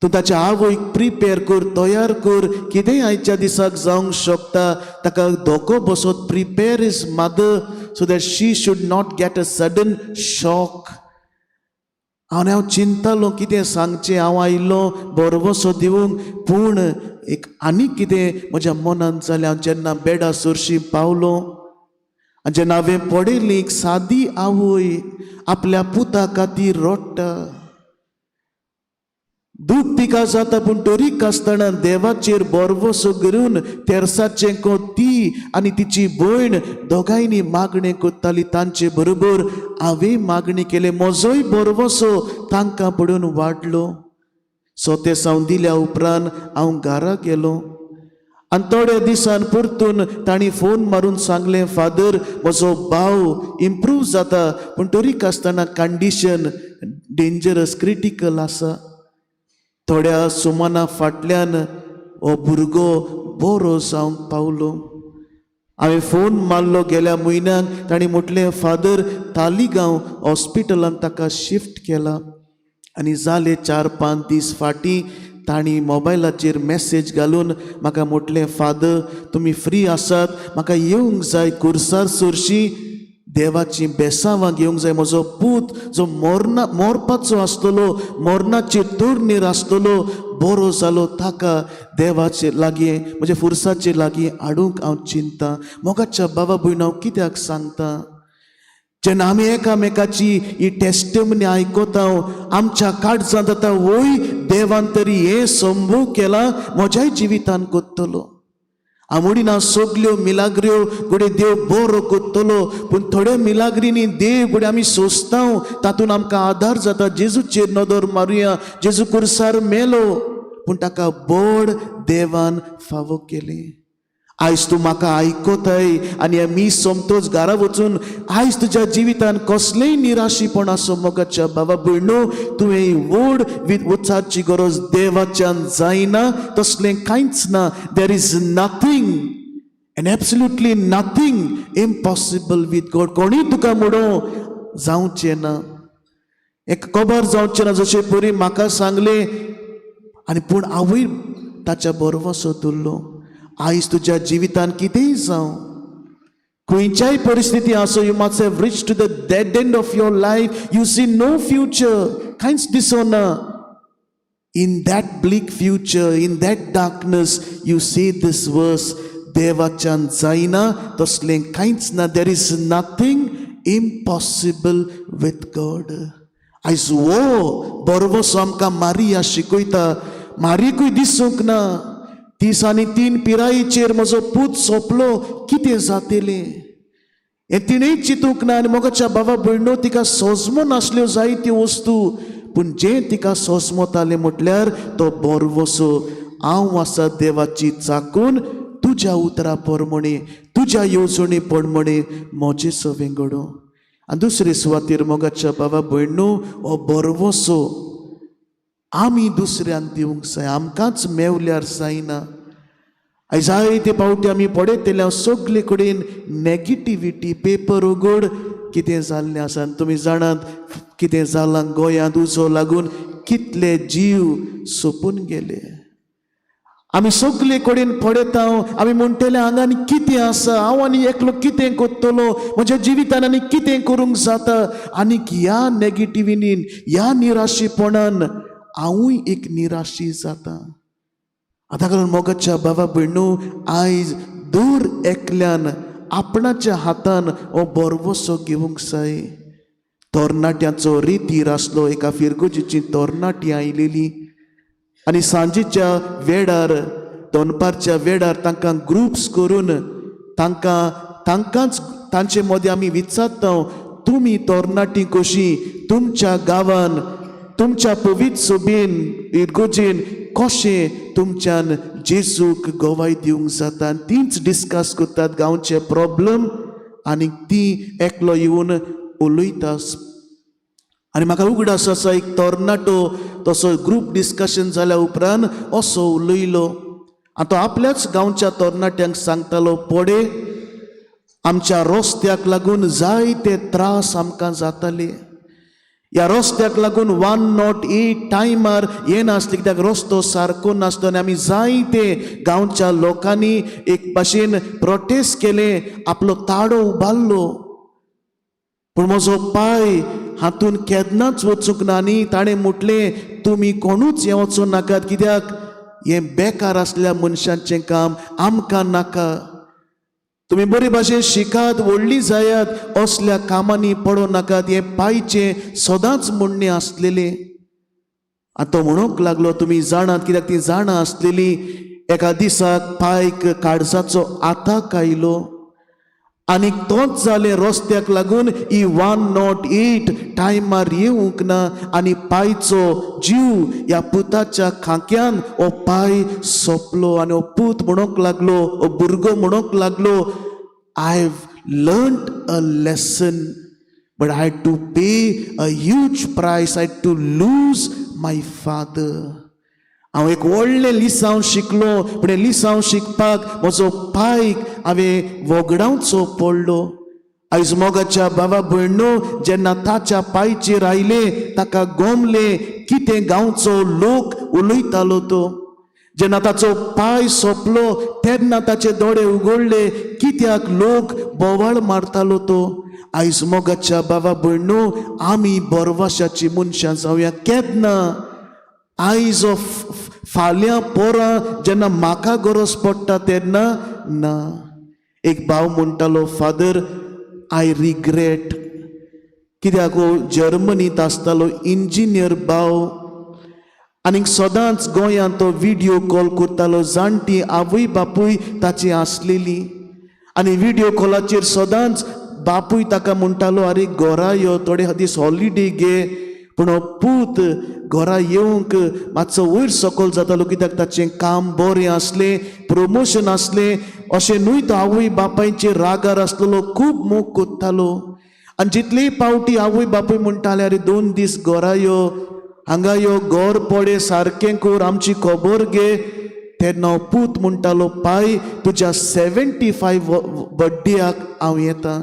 तूं ताच्या आवयक प्रिपेर कर, तयार कर, कितेंय आयच्या दिसाक जावंक शकता. ताका धोको बसत. Prepare is mother so that she should not get a sudden shock. आनी हांव चिंतालो कितें सांगचें. हांव आयिल्लो बरवसो दिवंक, पूण एक आनीक कितें म्हज्या मनांत जालें. हांव जेन्ना बेडा सरशी पावलो, आनी जेन्ना हांवें पळयली, एक सादी आवय आपल्या पुता खातीर रडटा. दूख पिका जाता, पूण तरीक आसतना देवाचेर बरवसो करून तेरसाचें कोत ती आनी तिची भयण दोगांयनी मागणें करताली. तांचे बरोबर हांवें मागणी केली. म्हजोय बरवसो तांकां पळोवन वाडलो. सो ते सावन दिल्या उपरांत हांव घरा गेलो आनी थोड्या दिसान परतून तांणी फोन मारून सांगलें, फादर म्हजो भाव इम्प्रूव जाता पूण तरी आसतना कंडिशन डेंजरस क्रिटिकल आसा. थोड्या सुमाना फाटल्यान हो भुरगो बरो जावंक पावलो. हांवें फोन मारलो गेल्या म्हयन्याक. तांणी म्हटलें, फादर तालिगांव हॉस्पिटलांत ताका शिफ्ट केला. आनी जाले 4-5 दीस फाटीं तांणी मोबायलाचेर मॅसेज घालून म्हाका म्हटलें, फादर तुमी फ्री आसात, म्हाका येवंक जाय कुर्सार सुरशी, देवाची बेसांवां घेवंक जाय. म्हजो पूत जो मोरपाचो आसतलो, मोरणाचेर तोरणेर आसतलो, बरो जालो, ताका देवाचे लागीं म्हणजे फुरसाचे लागीं हाडूंक हांव चिंता. मोगाच्या बाबा भयण हांव कित्याक सांगता, जेन्ना आमी एकामेकाची ही टेस्टमनी आयकता आमच्या काळजांत जाता वय देवान तरी हे संभव केला म्हज्याय जिवितान कोत्तलो. हांव म्हणिना सगल्यो मिलाग्र्यो घोडे देव बरो कोत्तलो, पूण थोड्या मिलाग्रींनी देव घोडे आमी सोंसता तातूंत आमकां आदार जाता. जेजूचेर नदर मारुया, जेजू कुर्सार मेलो पूण ताका बड देवान फावो केलें. आयज तूं म्हाका आयकताय आनी मी सोमतोच घरा वचून आयज तुज्या जिवितान कसलेंय निराशीपण आसो मोगाच्या बाबा भयणो, तुवें वड वचाची गरज देवाच्यान जायना. तसलें कांयच ना. There is nothing end absolutely nothing impossible with God. कोणीय तुका म्हणो जावचें ना, एक खबर जावचें ना. जशें परी म्हाका सांगलें आनी पूण हांवूय ताच्या बरोवसो धरलो. आयज तुज्या जिवितान कितेंय जावं, खंयच्याय परिस्थिती आसो, you must have reach to the dead end of your life, you see no future, कांयच दिसना. In that bleak future, in that darkness you see these verse, देवाच्यान जायना, तसलें कांयच ना. There is nothing impossible with God. आयज वो बरोवसो आमकां मारिया शिकयता. मारिकूय दिसूंक ना 33 पिरायेचेर म्हजो पूत सोंपलो, कितें जातलें हें तिणेंय चिंतूंक ना. आनी मोगाच्या बाबा भयणो, तिका सोजमो नासल्यो जायत्यो वस्तू, पूण जें तिका सोजमोतालें म्हटल्यार तो बरवसो. हांव आसा देवाची चाकून, तुज्या उतरा प्रमाणे, तुज्या येवजणे प्रमाणे म्हजें सवें घडो. आनी दुसरे सुवातेर मोगाच्या बाबा भयणो, हो बरवसो आमी दुसऱ्यांक दिवंक जाय, आमकांच मेवल्यार जायना. आयज जायते फावटी आमी पळयतले सगळे कडेन नॅगेटिविटी. पेपर उगड, कितें जाल्लें आसा. आनी तुमी जाणात कितें जालां गोंयांत उजो लागून कितले जीव सोंपून गेले. आमी सगळे कडेन पळयता, आमी म्हणटले हांगा आनी कितें आसा, हांव आनी एकलो कितें कोत्तलो, म्हज्या जिवितान आनी कितें करूंक जाता. आनीक ह्या नॅगेटिविटीन, ह्या निराशीपणान हांवूय एक निराशी जाता. आतां कारण मोगाच्या बाबा भयणो, आयज दूर एकल्यान आपणाच्या हातान हो बरवसो घेवंक जाय. तरणाट्याचो रितीर आसलो. एका फिरगोजीची तरणाटी आयलेली आनी सांजेच्या वेळार, दनपारच्या वेळार तांकां ग्रुप्स करून तांकांच तांचे मदें आमी विचारता, तुमी तरणाटी कशी तुमच्या गांवान, तुमच्या पवित्र सोबीन इर्गोजेन कशें तुमच्यान जेजूक गोवाय दिवंक जाता. तीच डिस्कस करतात गांवचे प्रॉब्लम, आनी ती एकलो येवन उलयता. आनी म्हाका उगडास आसा, एक तरणाटो तसो ग्रूप डिस्कशन जाल्या उपरांत असो उलयलो. आनी तो आपल्याच गांवच्या तरणाट्यांक सांगतालो, पडे आमच्या रस्त्याक लागून जायते त्रास आमकां जाताले. ह्या रस्त्याक लागून 108 टायमार येनासले, कित्याक रस्तो सारको नासलो. आनी आमी जायते गांवच्या लोकांनी एक भाशेन प्रोटेस्ट केलें, आपलो ताळो उबारलो. पूण म्हजो पाय हातून केन्नाच वचूंक ना. आनी ताणें म्हटलें, तुमी कोणूच हें वचूं नाकात, कित्याक हें बेकार आसल्या मनशांचें काम आमकां नाका. तुमी बरे भाशेन शिकात, व्हडली जायात, असल्या कामांनी पडो नाकात. हें पांयचें सदांच म्हणणें आसलेलें. आतां तो म्हणूंक लागलो, तुमी जाणात, कित्याक ती जाणा आसलेली. एका दिसाक पायक काळजाचो आताक आयलो आनी तोच जालें रस्त्याक लागून ही 108 टायमार येवंक ना आनी पायचो जीव ह्या पुताच्या खाक्यान हो पाय सोंपलो आनी हो पूत म्हणूंक लागलो, हो भुरगो म्हणूंक लागलो, I have learned a lesson but I had to pay a huge price, I had to lose my father. हांव एक व्हडलें लिसांव शिकलो, पण हें लिसांव शिकपाक म्हजो पायक हांवें वगडावचो पडलो. आयज मोगाच्या बाबा भयणो, जेन्ना ताच्या पांयचेर आयले, ताका गोमले कितें गांवचो लोक उलयतालो तो. जेन्ना ताचो पांय सोंपलो तेन्ना ताचे दोळे उगडले, कित्याक लोक बोवाळ मारतालो तो. आयज मोगाच्या बाबा भयणो, आमी बोरवाशाची मनशां जावया केन्ना. आयज फाल्यां पोरां जेन्ना म्हाका गरज पडटा तेन्ना ना. एक भाव म्हणटालो, फादर आय रिग्रेट, कित्याक हो जर्मनीत आसतालो इंजिनियर भाव आनीक सदांच गोंयांत तो व्हिडियो कॉल करतालो. जाणटी आवय बापूय ताची आसलेली आनी व्हिडियो कॉलाचेर सदांच बापूय ताका म्हणटालो, आरे घरा यो, थोडे दीस हॉलिडे घे. पूण हो पूत घरा येवंक मातसो वयर सकयल जातालो, कित्याक ताचें काम बरें आसलें, प्रमोशन आसलें. अशें न्हय तो आवय बापायचेर रागार आसलेलो, खूब मोग कोत्तालो. आनी जितलेय पावटी आवय बापूय म्हणटाले, अरे 2 दीस घरा यो, हांगा यो, घर पडे सारकें कर, आमची खबर घे. तेन्ना हो पूत म्हणटालो, पाय तुज्या 75 बर्थडेक हांव येतां.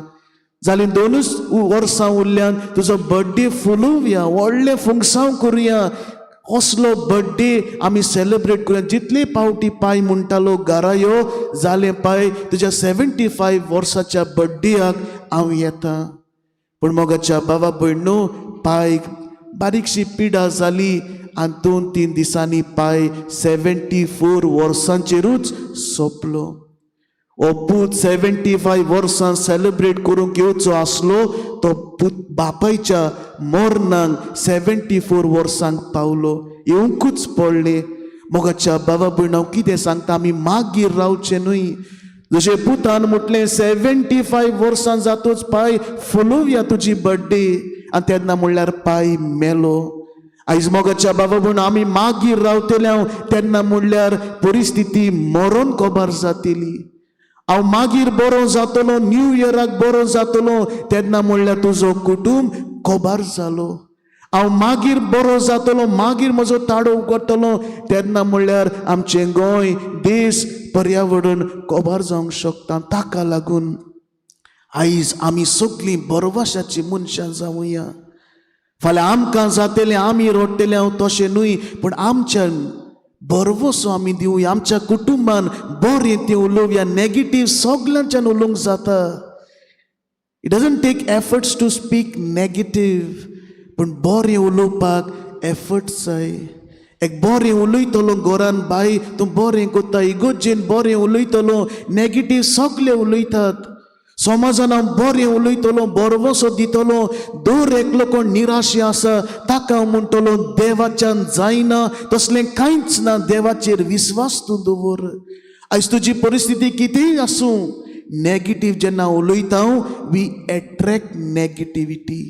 जालीं 2च वर्सां उरल्यान तुजो बर्थडे फुलोवया, व्हडलें फंक्सांव करुया, कसलो बर्थडे आमी सेलिब्रेट करुया. जितले पावटी पाय म्हणटालो घरा यो, जालें पाय तुज्या 75 वर्साच्या बर्थडेक हांव येतां. पूण मोगाच्या बाबा भयणो, पाय बारीकशी पिडा जाली आनी 2-3 दिसांनी पाय 74 वर्सांचेरूच सोंपलो. हो पूत 75 वर्सां सेलिब्रेट करूंक येवचो आसलो, तो पूत बापायच्या मोरणांक 74 वर्सांक पावलो. येवंकूच पडले. मोगाच्या बाबा भयणांव कितें सांगता, आमी मागीर रावचें न्हय. जशें पुतान म्हटलें 75 वर्सां जातूच पाय फुलोवया तुजी बर्थडे, आनी तेन्ना म्हणल्यार पाय मेलो. आयज मोगाच्या बाबा भयण, आमी मागीर रावतले तेन्ना म्हणल्यार परिस्थिती मरण खबर जातली. हांव मागीर बरो जातलो, न्यू इयराक बरो जातलो तेन्ना म्हणल्यार तुजो कुटुंब खबर जालो. हांव मागीर बरो जातलो, मागीर म्हजो ताळो उगडटलो तेन्ना म्हणल्यार आमचें गोंय, देश, पर्यावरण खबर जावंक शकता. ताका लागून आयज आमी सगळीं बोरवाशाची मनशां जावया. फाल्यां आमकां जातलें आमी रडटले तशें न्हय, पूण आमच्यान बरवसो आमी दिवया. आमच्या कुटुंबान बरें तें उलोवया. नेगेटीव सगळ्यांच्यान उलोवंक जाता. It doesn't take efforts to speak negative, पूण बरें उलोवपाक एफर्ट्स जाय. एक बरें उलयतलो घरान, बाय तूं बरें कोत्ता, इगोजेन बरें उलयतलो, नेगेटीव सगळे उलयतात. समाजान हांव बरें उलयतलो, बरवसो दितलो, दर एकलो कोण निराशे आसा ताका हांव म्हणटलो देवाच्यान जायना, तसलें कांयच ना, देवाचेर विश्वास तूं दवर. आयज तुजी परिस्थिती कितेंय आसूं, नेगेटीव जेन्ना उलयता वी एट्रॅक्ट नेगेटिविटी.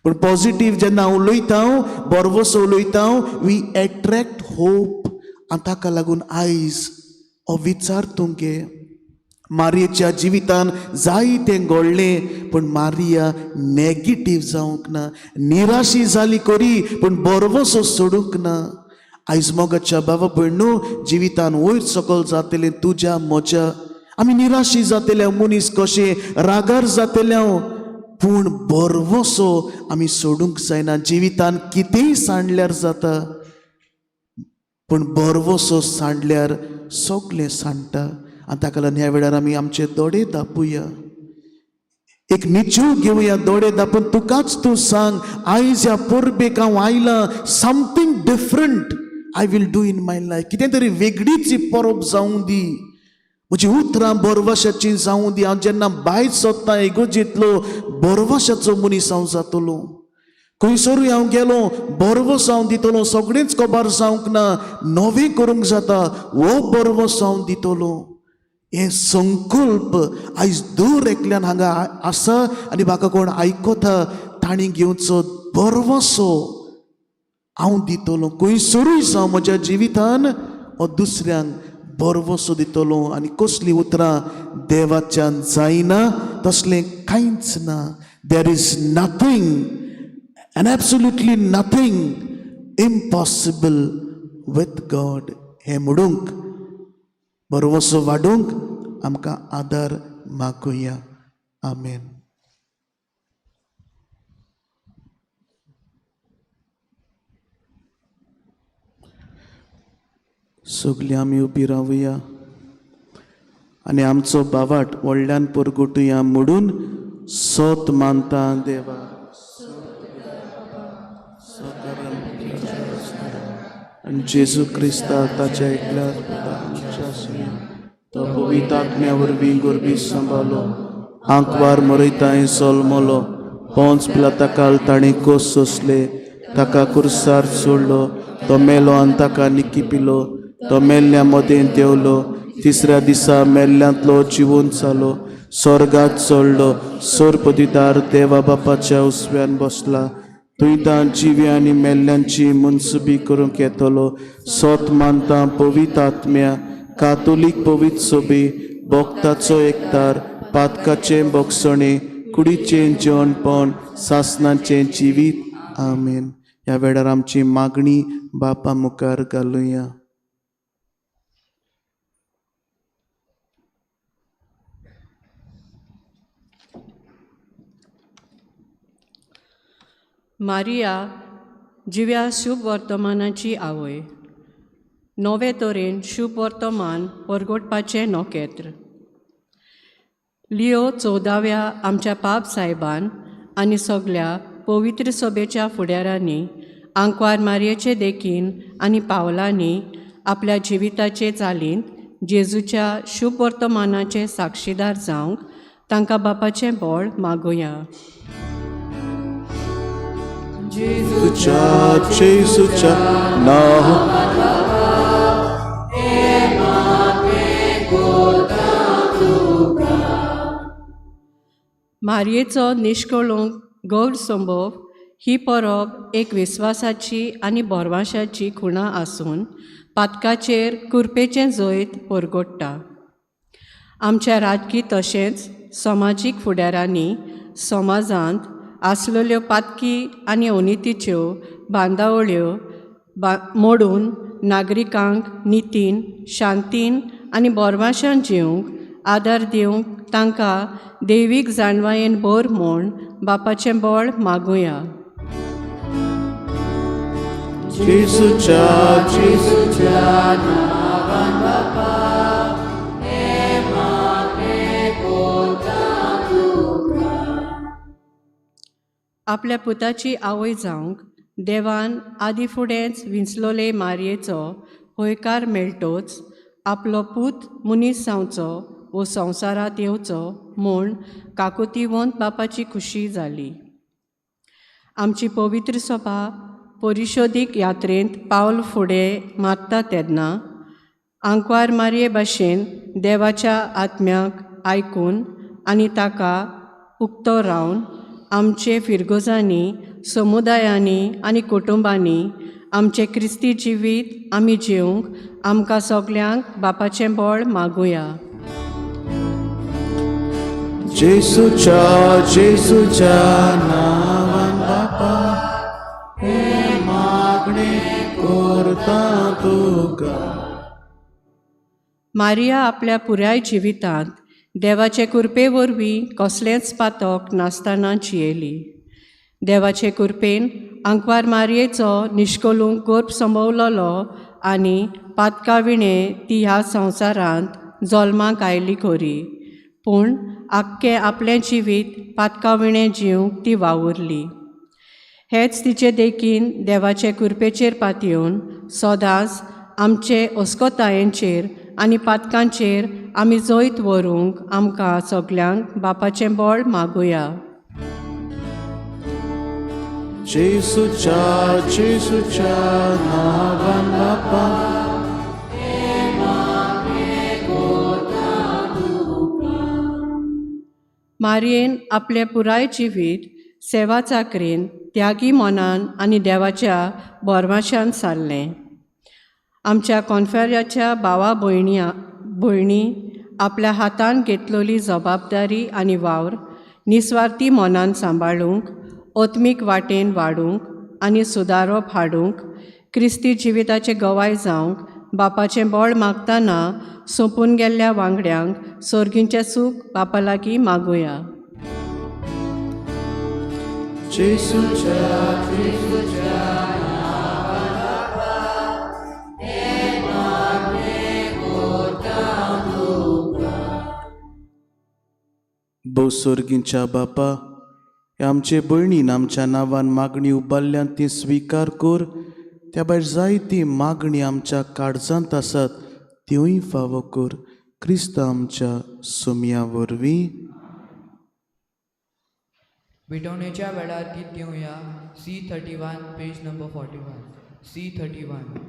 पूण पॉझिटीव जेन्ना उलयता, बरवसो उलयता, वी एट्रॅक्ट होप. आनी ताका लागून आयज हो विचार तूं घे. मारियेच्या जिवितान जायतें घडलें, पूण मारिया नेगेटीव जावंक ना, निराशी जाली खरी, पूण बरवसो सोडूंक ना. आयज मोगाच्या बाबा भयणो, जिवितान वयर सकयल जातलें तुज्या म्हज्या, आमी निराशी जातले, मनीस कशें रागार जातले, पूण बरवसो आमी सोडूंक जायना. जिवितान कितेंय सांडल्यार जाता, पूण बरवसो सांडल्यार सगळें सांडटा. आनी ताका लागून ह्या वेळार आमी आमचे दोळे धांपूया, एक निचूक घेवया. दोळे धांपून तुकाच तूं सांग, आयज ह्या परबेक हांव आयलां, something different I will do in my life. कितें तरी वेगळीच ही परब जावं दी, म्हजी उतरां बरवशाची जावं दी. हांव जेन्ना भायर सोदतां इगोजेंतलो बरवशाचो मनीस हांव जातलो. खंयसरूय हांव गेलो बरवसो हांव दितलो. सगळेंच खबर जावंक ना, नवें करूंक जाता, हो बरवसो हांव दितलो. हे संकल्प आयज दर एकल्यान हांगा आसा आनी म्हाका कोण आयकता ताणी घेवचो बरवसो हांव दितलो खंयसरूय जावं म्हज्या जिवितान हो दुसऱ्यांक बरवसो दितलो आनी कसली उतरां देवाच्यान जायना तसलें कांयच ना. There is nothing end absolutely nothing impossible with God. हें म्हणूंक बरवसो वाडूंक आमकां आदार मागुया. आमेन. सगळीं आमी उबी रावुया आनी आमचो बावाट व्हडल्यान परगटुया म्हणून सोत मानता देवा. आनी जेजू क्रिस्ता ताच्या एकल्या तो पवित्र आत्म्या वरवीं गोरबी सांबाळलो आंकवार मरयताय सोलमलो पोंच पिलाताकाल ताणें कोस सोंसले ताका कुर्सार सोडलो तो मेलो आनी ताका निकी पिलो तो मेल्ल्या मदें देंवलो तिसऱ्या दिसा मेल्ल्यांतलो जिवून जालो स्वर्गात चडलो सोरपदीदार देवा बापाच्या उजव्यान बसला तुयदां जिव्या आनी मेल्ल्यांची मुनसुबी करूंक येतलो. सोत मानता पवित्र आत्म्या कातोलीक पवित्र सोबी भोगताचो एकतार पातकाचें बोगसणें कुडीचें जेवणपण सासणाचें जिवीत. आमेन. ह्या वेळार आमची मागणी बापा मुखार घालुया. मारिया जिव्या शुभ वर्तमानाची आवय नवे तरेन शुभ वर्तमान परगटपाचें नोकेत्र. लिओ 14व्या आमच्या पाप साहेबान आनी सगळ्या पवित्र सभेच्या फुडाऱ्यांनी आंकवार मारयेचे देखीन आनी पावलांनी आपल्या जिविताचे चालींत जेजूच्या शुभ वर्तमानाचे साक्षीदार जावंक तांकां बापाचें बळ मागुया. जेजूच्या नांवान मारयेचो निश्कळूंक गौर संभव ही परब एक विस्वासाची आनी बोरवाशाची खुणा आसून पातकाचेर कुरपेचें जैत परगडटा. आमच्या राजकी तशेंच समाजीक फुडाऱ्यांनी समाजांत आसलेल्यो पातकी आनी अनितीच्यो बांदावळ्यो मोडून नागरिकांक नितीन शांतीन आनी बोरवाशान जिवंक आदार दिवंक तांकां दैवीक जाणवायेन बोर म्हूण बापाचें बळ मागुया. जेजूच्या नांवान बापा हे मागणे कोता तुका. आपल्या पुताची आवय जावंक देवान आदी फुडेंच विंचलोले मारयेचो होयकार मेळटोच आपलो पूत मनीस जावचो वो संवसारांत येवचो म्हूण काकुतीवंत बापाची खुशी जाली. आमची पवित्र सभा परिशोधीक यात्रेंत पावल फुडें मारता तेन्ना आंकवार मारये भाशेन देवाच्या आत्म्याक आयकून आनी ताका उक्तो रावन आमचे फिरगोजांनी समुदायांनी आनी कुटुंबांनी आमचें क्रिस्ती जिवीत आमी जिवंक आमकां सगल्यांक बापाचें बळ मागुया. जेजूच्या नांवान बापा हे मागणे करता तुका. मारिया आपल्या पुराय जिवितांत देवाचे कृपे वरवीं कसलेंच पातक नासतना जियेली. देवाचे कृपेन आंकवार मारयेचो निश्कलूंक गर्भ संभवलोलो आनी पातका विणें ती ह्या संवसारांत जल्माक आयली खरी, पूण आख्खें आपलें जिवीत पातका विणें जिवंक ती वावुरली. हेच तिचे देखीन देवाचे कृपेचेर पातयेवन सदांच आमचे अस्कोतायेंचेर आनी पातकांचेर आमी जैत व्हरूंक आमकां सगल्यांक बापाचें बळ मागुया. जेजूच्या नांवान बापा हे मागणे कोता मारयेन आपले पुराय जिवीत सेवा चाकरेन त्यागी मनान आनी देवाच्या बोरमाशान सारलें. आमच्या कॉन्फेऱ्याच्या भावा भयणी आपल्या हातान घेतलेली जबाबदारी आनी वावर निस्वार्थी मनान सांबाळूंक, ओत्मीक वाटेन वाडूंक आनी सुदारप हाडूंक, क्रिस्ती जिविताचे गवाय जावंक, बापाचें बळ मागतना सोंपून गेल्ल्या वांगड्यांक सोर्गींचें सूख बापा लागीं मागुया. भोव सोर्गींच्या बापा, हे आमचे भयणीन आमच्या नांवान मागणी उबारल्यान ती स्विकार कर. त्या भायर जायती मागणी आमच्या काळजांत आसात त्योय फावो कर. क्रिस्त आमच्या सुमया वरवीं. विटवणेच्या वेळार गीत घेवया. C31 page number 41. C31.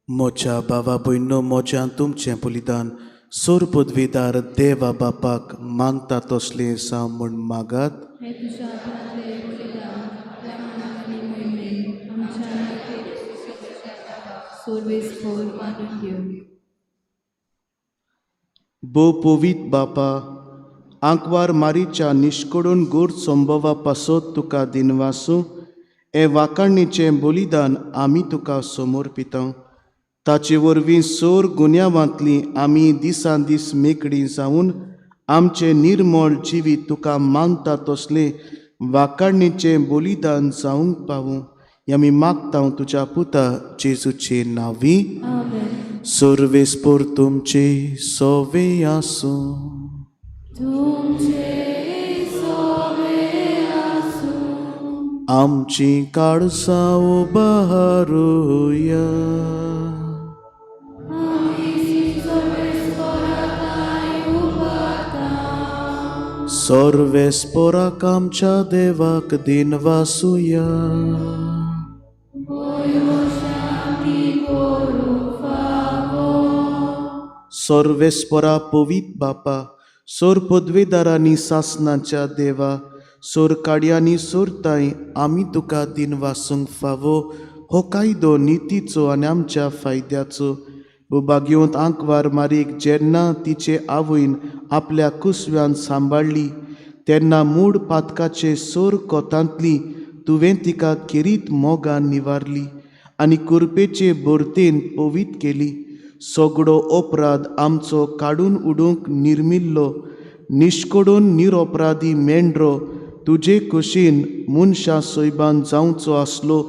मोच्या भावा भयणो, मोच्यान तुमचें बलिदान सोर पदवीदार देवा बापाक मागता तसलें जावं म्हूण मागात. भोव पवित बापा, आंकवार मारीच्या निश्कडून गोड संभवा पासत तुका दिनवासू हे वाकाणणीचें बलिदान आमी तुका समर्पिता. ताचे वरवीं सोर गुन्यांवांतली आमी दिसान दीस मेकळीं जावन आमचे निर्मळ जिवीत तुका मागता तसलें वाकाणणीचें बलिदान जावंक पावूं हें आमी मागता तुज्या पुता जेजूचे नांवी. सर्वेस्पर तुमचे सोवे आसूं. आमची काळजां उबारूया. सर्वेस्पराक आमच्या देवाक दिनवासुया. सर्वेस्परा पवित बापा, सोर पदवेदारांनी सासनाच्या देवा, सोर काड्यांनी सोरताय आमी तुका दिन वासूंक फावो, हो कायदो नितीचो आनी आमच्या फायद्याचो. बुबागियोंत आंकवार मारीक जेन्ना तिचे आवयन आपल्या कुसव्यान सांबाळली, तेन्ना मूड पातकाचे सोर कोतांतली तुवें तिका किरीत मोगान निवारली आनी कुरपेचे बोरतेन पवीत केली. सगळो अपराध आमचो काडून उडोवंक निर्मिल्लो निश्कोडून निरअपराधी मेंढरो तुजे कुशीन मनशा सोयबान जावचो आसलो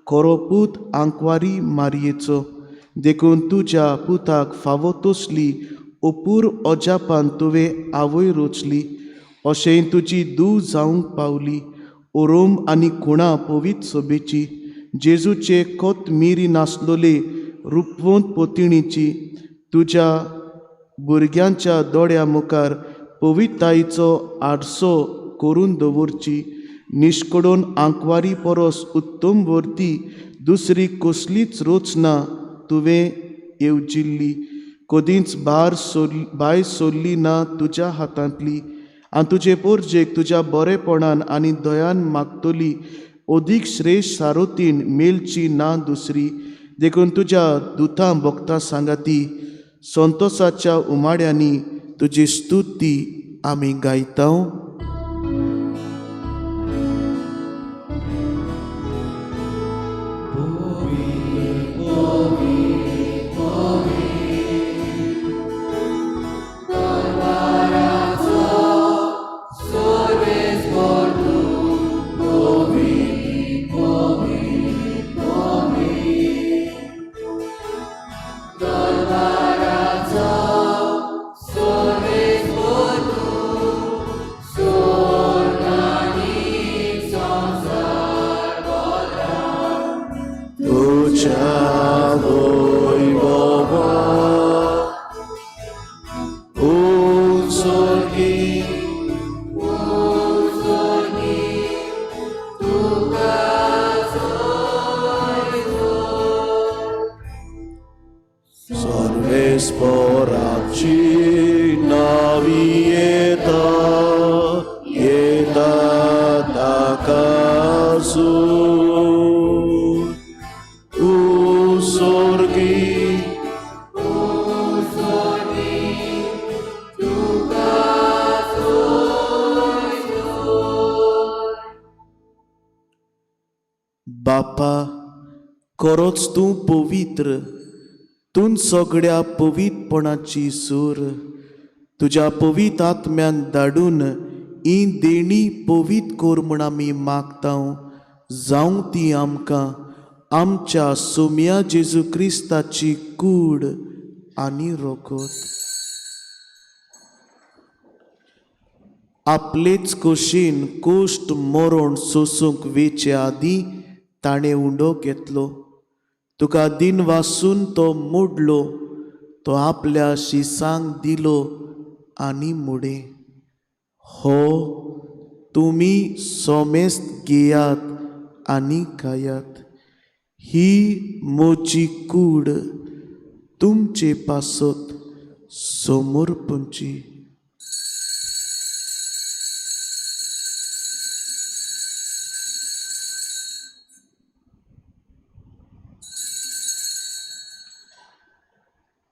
खरो पूत आंकवारी मारयेचो. देखून तुज्या पुताक फावो तसली अपूर अजापान तुवें आवय रोचली. अशें तुजी दूं जावंक पावली, ओरोम आनी खुणा पवीत सोबेची, जेजूचे कोथमिरी नासलोले रुपवंत पोतिणीची, तुज्या भुरग्यांच्या दोळ्या मुखार पवितायेचो आडसो करून दवरची. निश्कोडून आंकवारी परस उत्तम वर्ती दुसरी कसलीच रोचना तुवें येवजिल्ली. कदींच बाय सोडली ना तुज्या हातांतली, आनी तुजे पोरजेक तुज्या बरेपणान आनी दयान मागतली अदीक श्रेश्ठ सारोतीन मेलची ना दुसरी. देखून तुज्या दुतां भोगता सांगाती संतोसाच्या उमाड्यांनी तुजी स्तुती आमी गायतांव. Sporacci navieta yeda takasu usorgi बापा, खरोच तूं पवित्र, तूं सगळ्या पवित्रपणाची सूर. तुज्या पवित्र आत्म्यान धाडून ही देणी पवित्र कोर म्हूण आमी मागतांव. जावं ती आमकां आमच्या सोम्या जेजू क्रिस्ताची कूड आनी रोखोत. आपलेच कुशीन कोश्ट मरण सोसूंक वेचे आदीं ताणें उंडो घेतलो. तुका दिन वासून तो मोडलो, तो आपल्या शिसांक दिलो आनी मुडे. हो तुमी सोमेस्त घेयात आनी खायात. ही म्हजी कूड तुमचे पासत समर्पणची.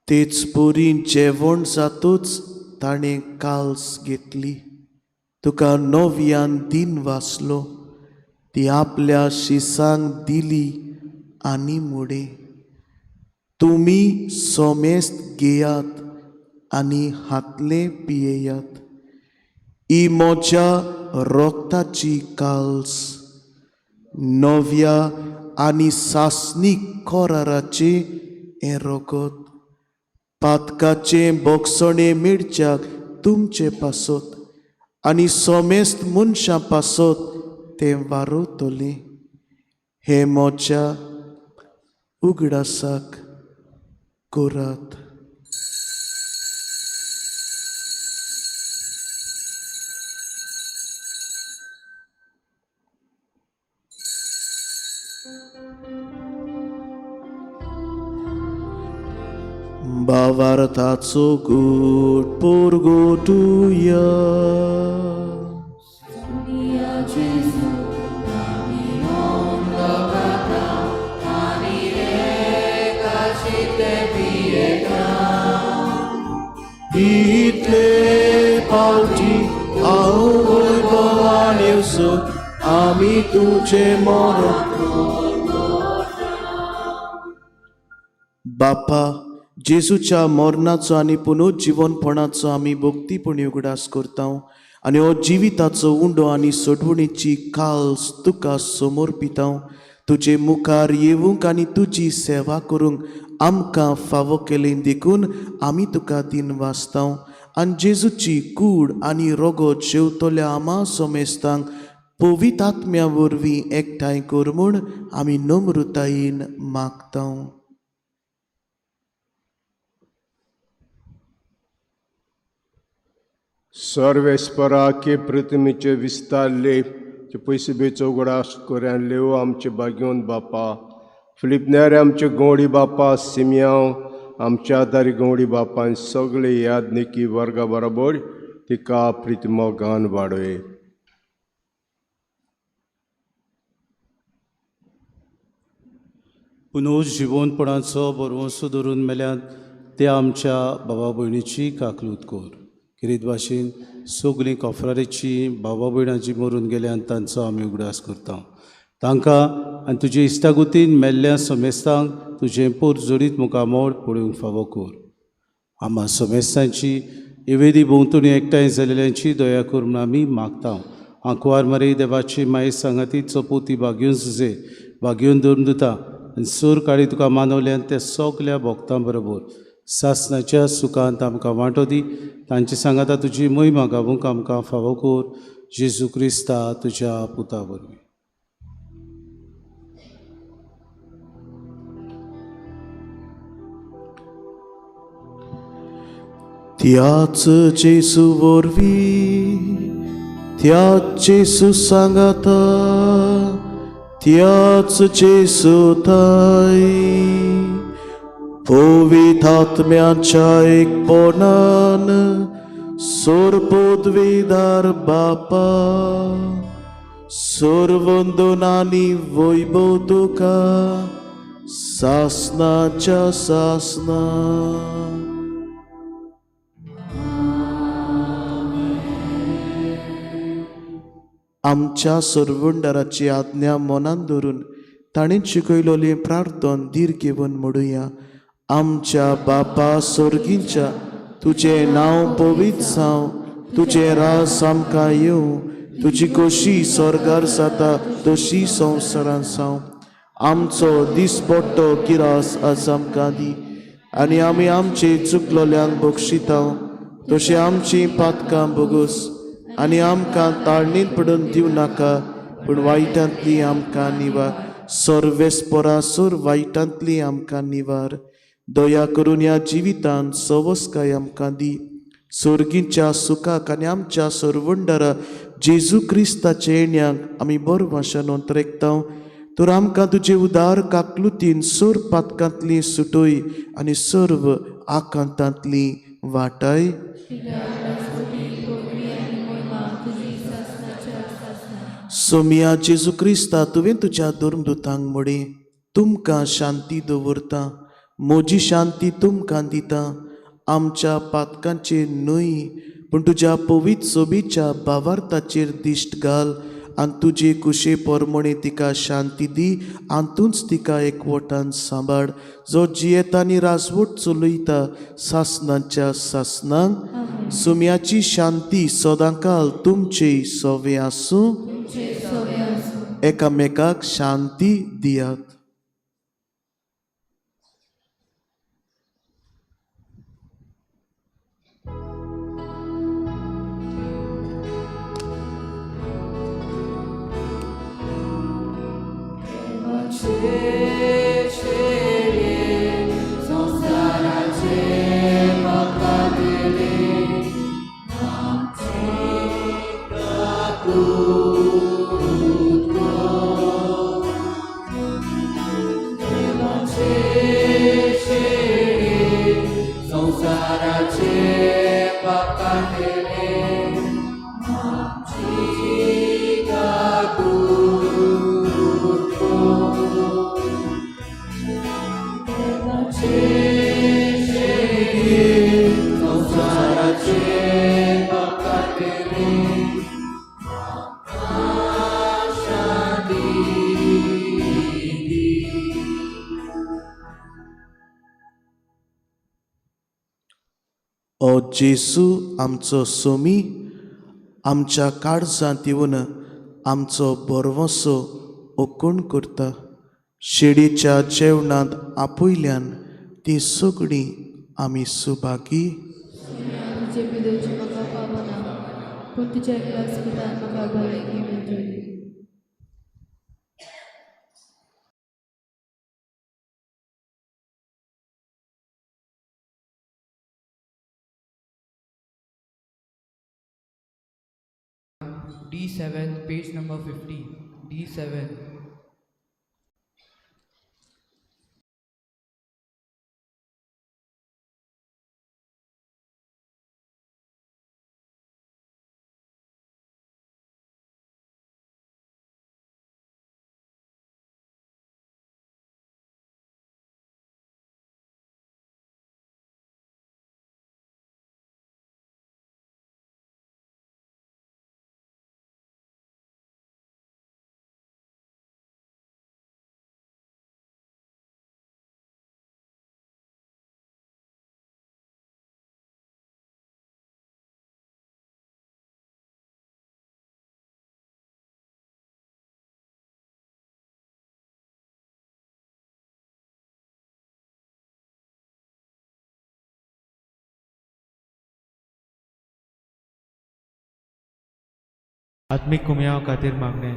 तेच पोरी जेवण जातूच ताणें काल्स घेतली. तुका नव्यान दिन वाचलो, ती आपल्या शिसांक दिली आनी मुडे. तुमी सोमेस्त घेयात आनी हातले पियेयात. ही म्हज्या रोगताची काल्स, नव्या आनी सासनीक कोराराचे हें रोगत. पातकाचे बोगसणे मिरच्याक तुमचे पासत आनी सोमेस्त मनशां पासत तें वारोतले. हे म्हज्या उगडासाक करात. भावार्थाचो घोट पोरगोटुया. इतले पावटी हांव वैभवान येवसो आमी तुझे मरण. बापा, जेजूच्या मरणाचो आनी पुनरुज्जीवनपणाचो आमी भक्तीपणी उगडास करता आनी हो जिविताचो उंडो आनी सोडवणीची काल्स तुका समर्पिता. तुजे मुखार येवंक आनी तुजी सेवा करूंक आमकां फावो केलें देखून आमी तुका दिन वाचता आनी जेजूची कूड आनी रगत जेवतल्या आमा समेस्तांक पवित्र आत्म्या वरवीं एकठांय कर म्हूण आमी नम्रतायेन मागता. सर्वेस्परा के प्रतिमेचे विस्तारले पयसुबेचो उगडास कोऱ्यान लेव आमचे बागेवन बापा, फिलिपनारे आमचे गवडी बापा, सिमियांव आमच्या आदारी गवडी बापान सगळे यादनिकी वर्गा बरोबर तिका प्रितमोगान वाडय. पुनरुज्जीवनपणाचो बरवंसो धरून मेल्यात ते आमच्या बाबा भयणीची काकलूत कर. किरीत भाशेन सगळीं कॉफरारेची बाबा भयणाची मरून गेल्यान तांचो आमी उगडास करता. तांकां आनी तुजे इश्टागुतीन मेल्ल्या समेस्तांक तुजें पोर जोडीत मुखामोड पळोवंक फावो कर. आम्हा समेस्तांची येवेदी भोंवतणी एकठांय जालेल्यांची दया कर म्हूण आमी मागता. आंकवार मारी देवाची माये सांगातीचो पोती बागेवन झुजे बागेवन धरून दिता आनी सूर काडी तुका मानवल्यान त्या सगल्या भोगतां बरोबर सासणाच्या सुखांत आमकां वांटो दी. तांची सांगाता तुजी महिमा गावूंक आमकां फावो कर. जेजू क्रिस्ता तुज्या पुता वरवीं. त्याच जेजू वरवीं त्याच जेजू सांगाता त्याच जेजू थंय पवित्र आत्म्याच्या एकपणान सोरपोदवेदार बापा सोरवंदनानी वैभव तुका सासनाच्या सासना. आमच्या सोरवंडाराची आज्ञा मनान धरून ताणें शिकयलोली प्रार्थना धीर घेवन म्हणुया. आमच्या बापा सोर्गींच्या तुजें नांव पवित्र जावं, तुजें रास आमकां येवं, तुजी कशी स्वर्गार जाता तशी संवसारांत जावं. आमचो दिसपट्टो किरास आज आमकां दी आनी आमी आमचे चुकलोल्यांक बक्षिता तशें आमची पातकां बोगूस आनी आमकां ताळणीत पडून दिवं नाका पूण वायटांतली आमकां निवार. सर्वेस्परासूर वायटांतली आमकां निवार. दया करून ह्या जिवितांत सवस्काय आमकां दी. सर्गीच्या सुखाक आनी आमच्या सर्वंडारा जेजू क्रिस्ताचे येण्याक आमी बरो भाशेन अंतरेकता. तर आमकां तुजे उदार काकलुतीन सोर पातकांतली सुटोय आनी सर्व आकांतांतली वाटाय. सोमिया जेजू क्रिस्ता तुवें तुज्या धर्मदुतांक म्हळें तुमकां शांती दवरता, म्हजी शांती तुमकां दिता. आमच्या पातकांचेर न्हय पूण तुज्या पवित्र सोबीच्या भावार्थाचेर दिश्ट घाल आनी तुजे कुशे पोरमणे तिका शांती दी. आंतूच तिका एकवटान सांबाळ जो जियेता आनी राजवट चलयता सासनाच्या सासनांक. सोम्याची शांती सदांकाल तुमचे सोवे आसूं. एकामेकाक शांती दियात. संसाराचे पाप काढले आमची देवाचे संसाराचे पाप काढले ओ जेसू आमचो सोमी आमच्या काळजांत येवन आमचो बरवसो ओकूण करता शेडीच्या जेवणांत आपुयल्यान ती सगळीं आमी सुभागी तुजे पिलोची म्हाका पावना पूण तुज्या एकल्याच पितान म्हाका भलायकी मेळटली D7, page number 50. D7. आत्मिक कुमयाव खातीर मागणे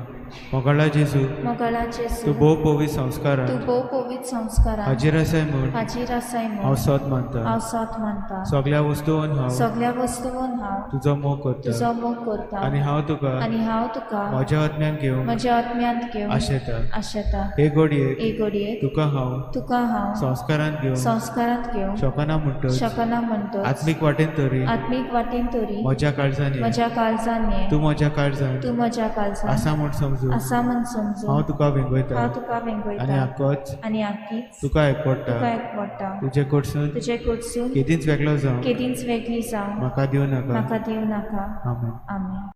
मोगळा जेजू मोगळा जेसू तूं भोव पवित्र संस्कार तूं भोव पवित्र संस्कारां हाजीर आसाय म्हूण हाजीर आसाय हांव म्हूण सत मानता हांव सत मानता सगळ्या वस्तूंन हांव सगळ्या वस्तूंन हांव तुजो मोग करता तुजो मोग करता आनी हांव तुका आनी हांव तुका म्हज्या आत्म्यान घेवन म्हज्या आत्म्यांत घेवन आशेता आशेता हे घडयेक एक घडयेक तुका हांव तुका हांव संस्कारांत घेवन संस्कारांत घेवन शकना म्हणटच शकना म्हणटच आत्मीक वाटेन तरी आत्मीक वाटेन तरी म्हज्या काळजांनी म्हज्या काळजान ये तूं म्हज्या काळजांत तूं म्हज्या काळजान आसा म्हूण समजून आसा म्हूण समजून हांव तुका वेंगयता हांव तुका आनी वेंगयता आक्कोच आनी आख्खीच तुका एकपडटा तुका एकवटा तुजे कडसून तुजे कडसून केदींच वेगळो जावं केदींच वेगळी जावं म्हाका दिवं नाका म्हाका दिवं नाका आमेन आमेन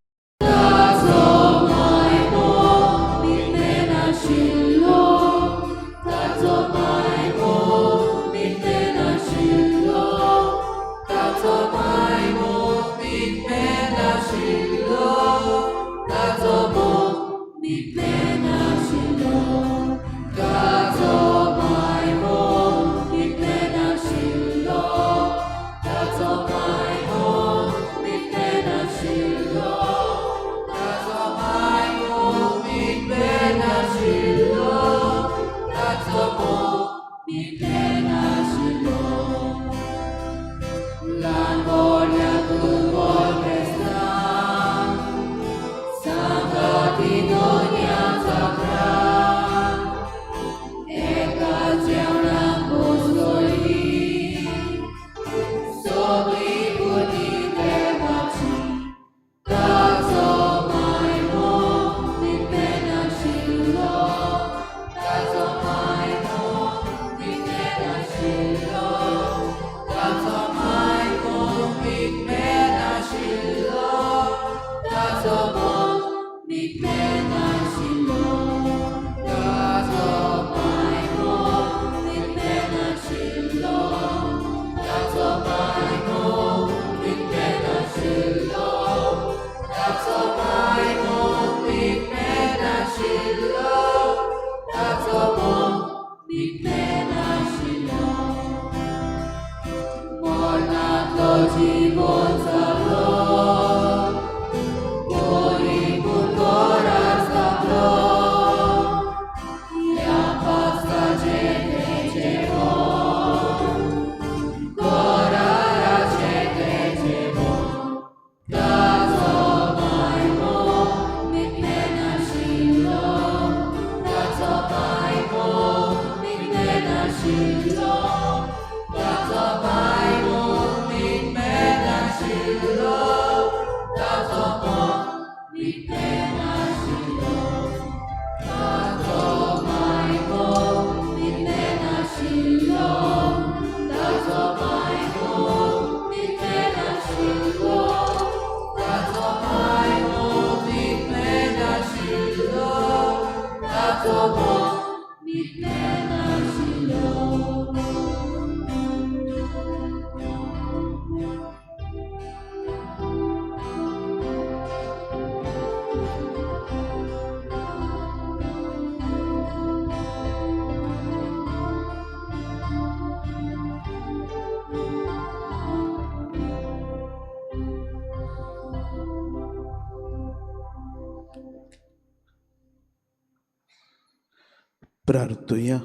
प्रार्थुया.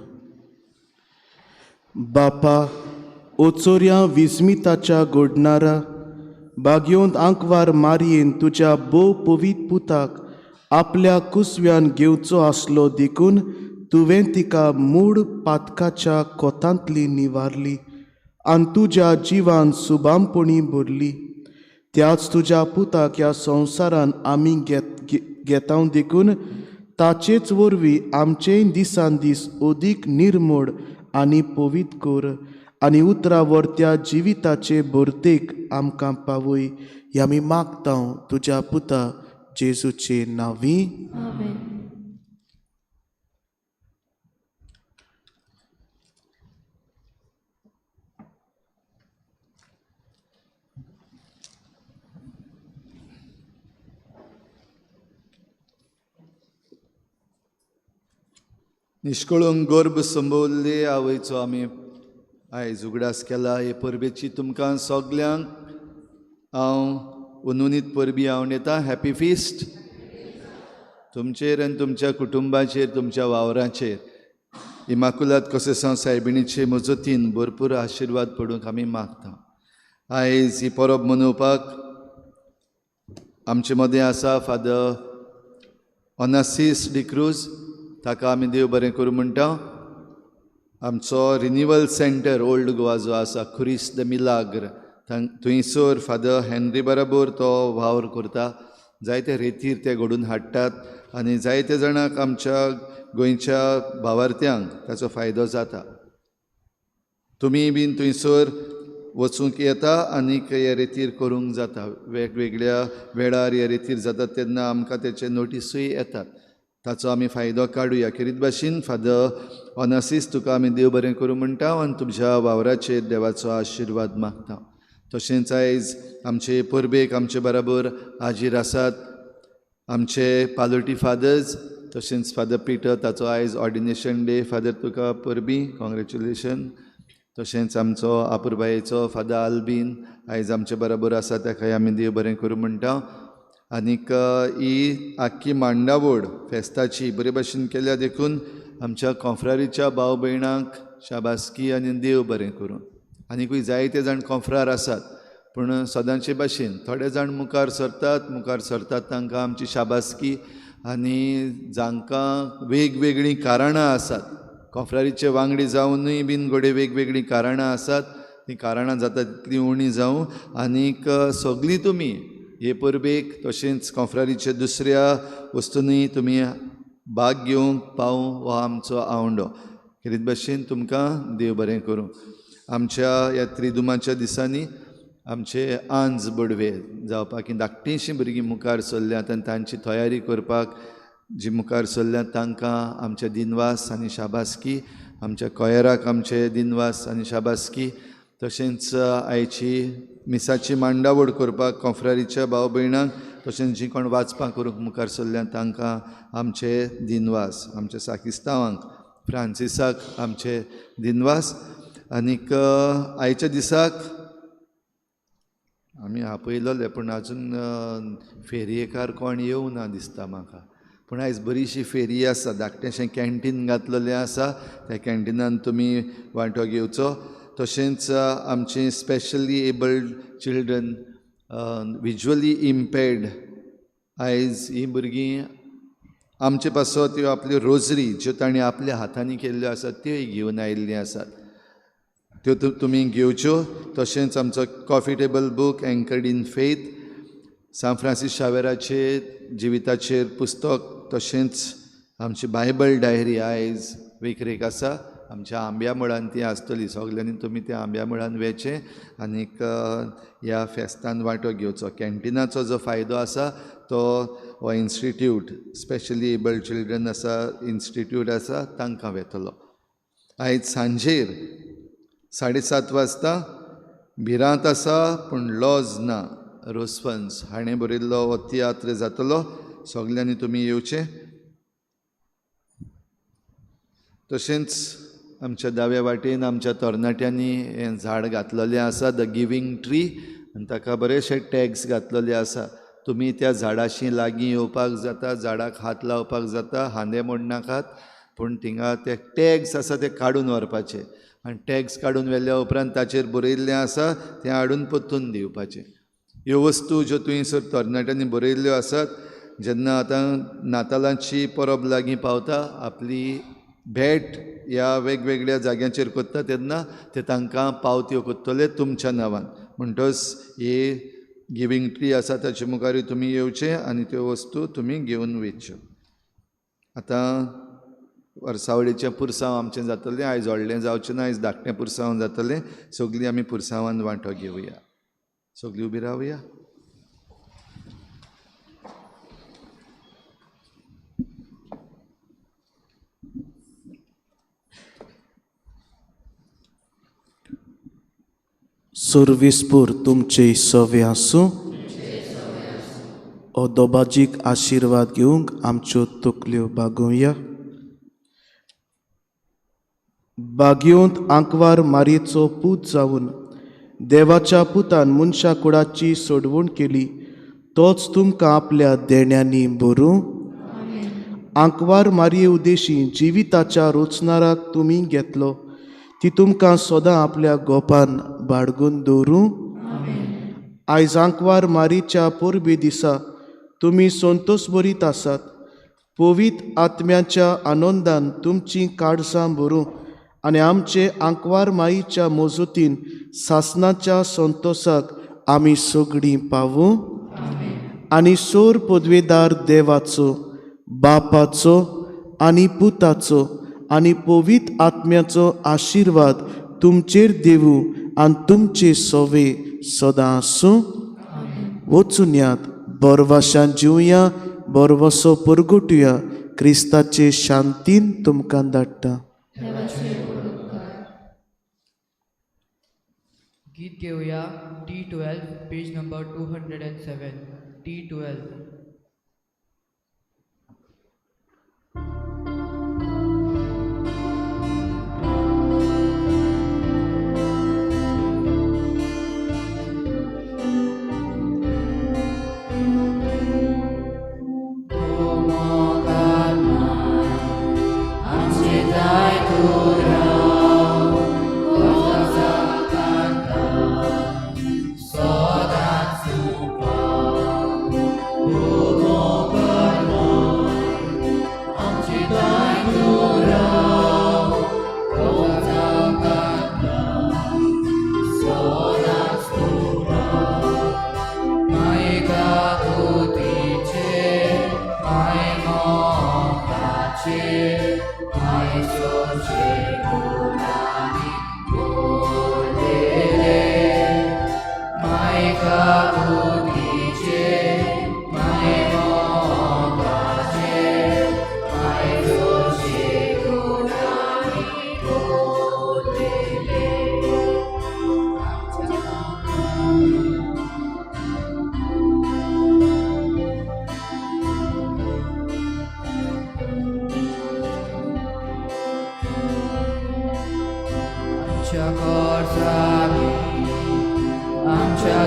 बापा, ओचोऱ्या विस्मिताच्या घडणारा बागयोंत आंकवार मारयेन तुज्या बोव पवित पुताक आपल्या कुसव्यान घेवचो आसलो देखून तुवें तिका मूळ पातकाच्या कोतांतली निवारली आनी तुज्या जिवान सुबामपणी भरली. त्याच तुज्या पुताक ह्या संवसारान आमी घेतां देखून ताचेच वरवीं आमचेय दिसान दीस अदीक निर्मळ आनी पवित कर आनी उतरावरत्या जिविताचे भरतेक आमकां पावय. हे आमी मागतां तुज्या पुता जेजूचे नांवी. आमेन. निश्कळूंक गर्भ संभोवल्ले आवयचो आमी आयज उगडास केला. हे परबेची तुमकां सगल्यांक हांव उनुनीत परबी हांव येता. हॅपी फिस्ट तुमचेर आनी तुमच्या कुटुंबाचेर, तुमच्या वावराचेर इमाकुलात कोसेसांव सायबिणीचे मजतीन भरपूर आशिर्वाद पडूंक आमी मागता. आयज ही परब मनोवपाक आमचे मदें आसा फादर ओनासिस डिक्रूज. ताका आमी देव बरें करूं म्हणटा. आमचो रिन्युअल सेंटर ओल्ड गोवा जो आसा खुरीस द मिलाग्र थंयसर फादर हेनरी बराबर तो वावर करता. जायते रेतीर ते घडून हाडटात आनी जायते जाणांक आमच्या गोंयच्या भावार्थ्यांक ताचो फायदो जाता. तुमी बीन थंयसर वचूंक येता आनीक हे रेतीर करूंक जाता. वेगवेगळ्या वेळार हे रेतीर जातात तेन्ना आमकां तेचे नोटीसूय येतात. ताचो आमी फायदो काडुया. खेरीत भाशेन फादर ओनासिस तुका आमी देव बरें करूं म्हणटा आनी तुमच्या वावराचेर देवाचो आशिर्वाद मागता. तशेंच आयज आमचे परबेक आमचे बराबर हाजीर आसात आमचे पालोटी फादर्स. तशेंच फादर पिटर ताचो आयज ऑर्डिनेशन डे. फादर तुका परबी कॉंग्रेच्युलेशन. तशेंच आमचो आपुरबायेचो फादर आल्बीन आयज आमचे बराबर आसा, ताकाय आमी देव बरें करूं म्हणटा. आनीक ही आख्खी मांडावळ फेस्ताची बरे भाशेन केल्या देखून आमच्या कॉन्फ्रारीच्या भाव भयणांक शाबासकी आनी देव बरें करूं. आनीकूय जायते जाण कॉन्फ्रार आसात पूण सदांचे भाशेन थोडे जाण मुखार सरतात तांकां आमची शाबासकी. आनी जांकां वेगवेगळीं कारणां आसात, कॉन्फ्रारीचे वांगडी जावनूय बीन घोडे वेगवेगळीं कारणां आसात, तीं कारणां जाता तितलीं उणी जावं. आनीक सगळीं तुमी हे परबेक तशेंच कॉन्फ्रारीचे दुसऱ्या वस्तूंनी तुमी भाग घेवंक पावूं हो आमचो आवंडो. खेरीत भाशेन तुमकां देव बरें करूं. आमच्या ह्या त्रिदुमाच्या दिसांनी आमचे आंज बडवे जावपाक धाकटीशीं भुरगीं मुखार सरल्यांत आनी तांची तयारी करपाक जीं मुखार सरल्यांत तांकां आमचे दिनवास आनी शाबासकी. आमच्या कोयराक आमचे दिनवास आनी शाबासकी. तशेंच आयची मिसाची मांडावळ करपाक कॉन्फ्रारीच्या भाव भयणांक तशेंच जीं कोण वाचपां करूंक मुखार सरल्यांत तांकां आमचे दिनवास. आमच्या साकिस्तांवांक फ्रांसिसाक आमचे दिनवास. आनीक आयच्या दिसाक आमी आपयलोले पूण आजून फेरयेकार कोण येवं ना दिसता म्हाका. पूण आयज बरीशी फेरी आसा. धाकटेंशें कॅन्टीन घातलेलें आसा. त्या कॅन्टिनान तुमी वांटो घेवचो. तशेंच आमची स्पेशली एबल्ड चिल्ड्रन, विज्युअली इम्पेर्ड, आयज हीं भुरगीं आमचे पासत त्यो आपल्यो रोजरी ज्यो तांणी आपल्या हातांनी केल्ल्यो आसात त्योय घेवन आयिल्लीं आसात. त्यो तुमी घेवच्यो. तशेंच आमचो coffee table book anchored in faith, सान फ्रांसीस शावेराचे जिविताचेर पुस्तक, तशेंच आमची बायबल डायरी आयज विक्रेक आसा. आमच्या आंब्या मळान ती आसतली. सगल्यांनी तुमी त्या आंब्या मळान वेचें आनीक ह्या फेस्तान वांटो घेवचो. कॅन्टिनाचो जो फायदो आसा तो हो इन्स्टिट्यूट, स्पेशली एबल्ड चिल्ड्रन आसा इन्स्टिट्यूट आसा तांकां वेतलो. आयज सांजेर 7:30 वाजता भिरांत आसा पूण लॉज ना. रोसफन्स हाणें बरयल्लो हो तियात्र जातलो. सगल्यांनी तुमी येवचें. तशेंच आमच्या दाव्या वाटेन आमच्या तरणाट्यांनी हें झाड घातलेलें आसा, द गिवींग ट्री, आनी ताका बरेशे टॅग्स घातलेले आसा. तुमी त्या झाडाशी लागीं येवपाक जाता, झाडाक हात लावपाक जाता, हांदे मोडनाकात. पूण थिंगा ते टॅग्स आसा ते काडून व्हरपाचे आनी टॅग्स काडून व्हेल्या उपरांत ताचेर बरयल्लें आसा तें हाडून पोत्तून दिवपाचें. ह्यो वस्तू ज्यो थंयसर तरणाट्यांनी बरयल्ल्यो आसात, जेन्ना आतां नातालांची परब लागीं पावता, आपली भेट ह्या वेगवेगळ्या जाग्यांचेर कोत्ता तेन्ना ते तांकां पावत्यो कोत्तले तुमच्या नांवान. म्हणटच ही गिवींग ट्री आसा ताचे मुखारूय तुमी येवचे आनी त्यो वस्तू तुमी घेवन वयच्यो. आतां वर्सावळीचें पुरसांव आमचें जातलें. आयज व्हडलें जावचें ना, आयज धाकटें पुरसांव जातलें. सगळीं आमी पुरसांवान वांटो घेवया. सगळीं उबी रावया. सर्विस्पूर तुमचे सवे आसूं. हो दोबाजीक आशिर्वाद घेवंक आमच्यो तकल्यो बागोवया. बागयोंत आंकवार मारयेचो पूत जावन देवाच्या पुतान मनशा कुळाची सोडवण केली, तोच तुमकां आपल्या देण्यांनी भरूं. आंकवार मारये उदेशी जिविताच्या रोचणाराक तुमी घेतलो, ती तुमकां सदां आपल्या गोपान बाळगून दवरूं. आयज आंकवार मारीच्या परबे दिसा तुमी संतोश भरीत आसात. पवित्र आत्म्याच्या आनंदान तुमची काळजां भरूं आनी आमचे आंकवार माईच्या मोजतीन सासणाच्या संतोशाक आमी सगळीं पावूं. आनी सोर पदवेदार देवाचो, बापाचो आनी पुताचो आनी पवित्र आत्म्याचो आशिर्वाद तुमचेर देवूं आनी तुमचे सवे सदां आसूं. वचून यात, बरवाशान जिवया, बरवसो परगटुया. क्रिस्ताचे शांतीन तुमकां धाडटा. गीत घेवया T12 पेज नंबर 207. T12. आमच्या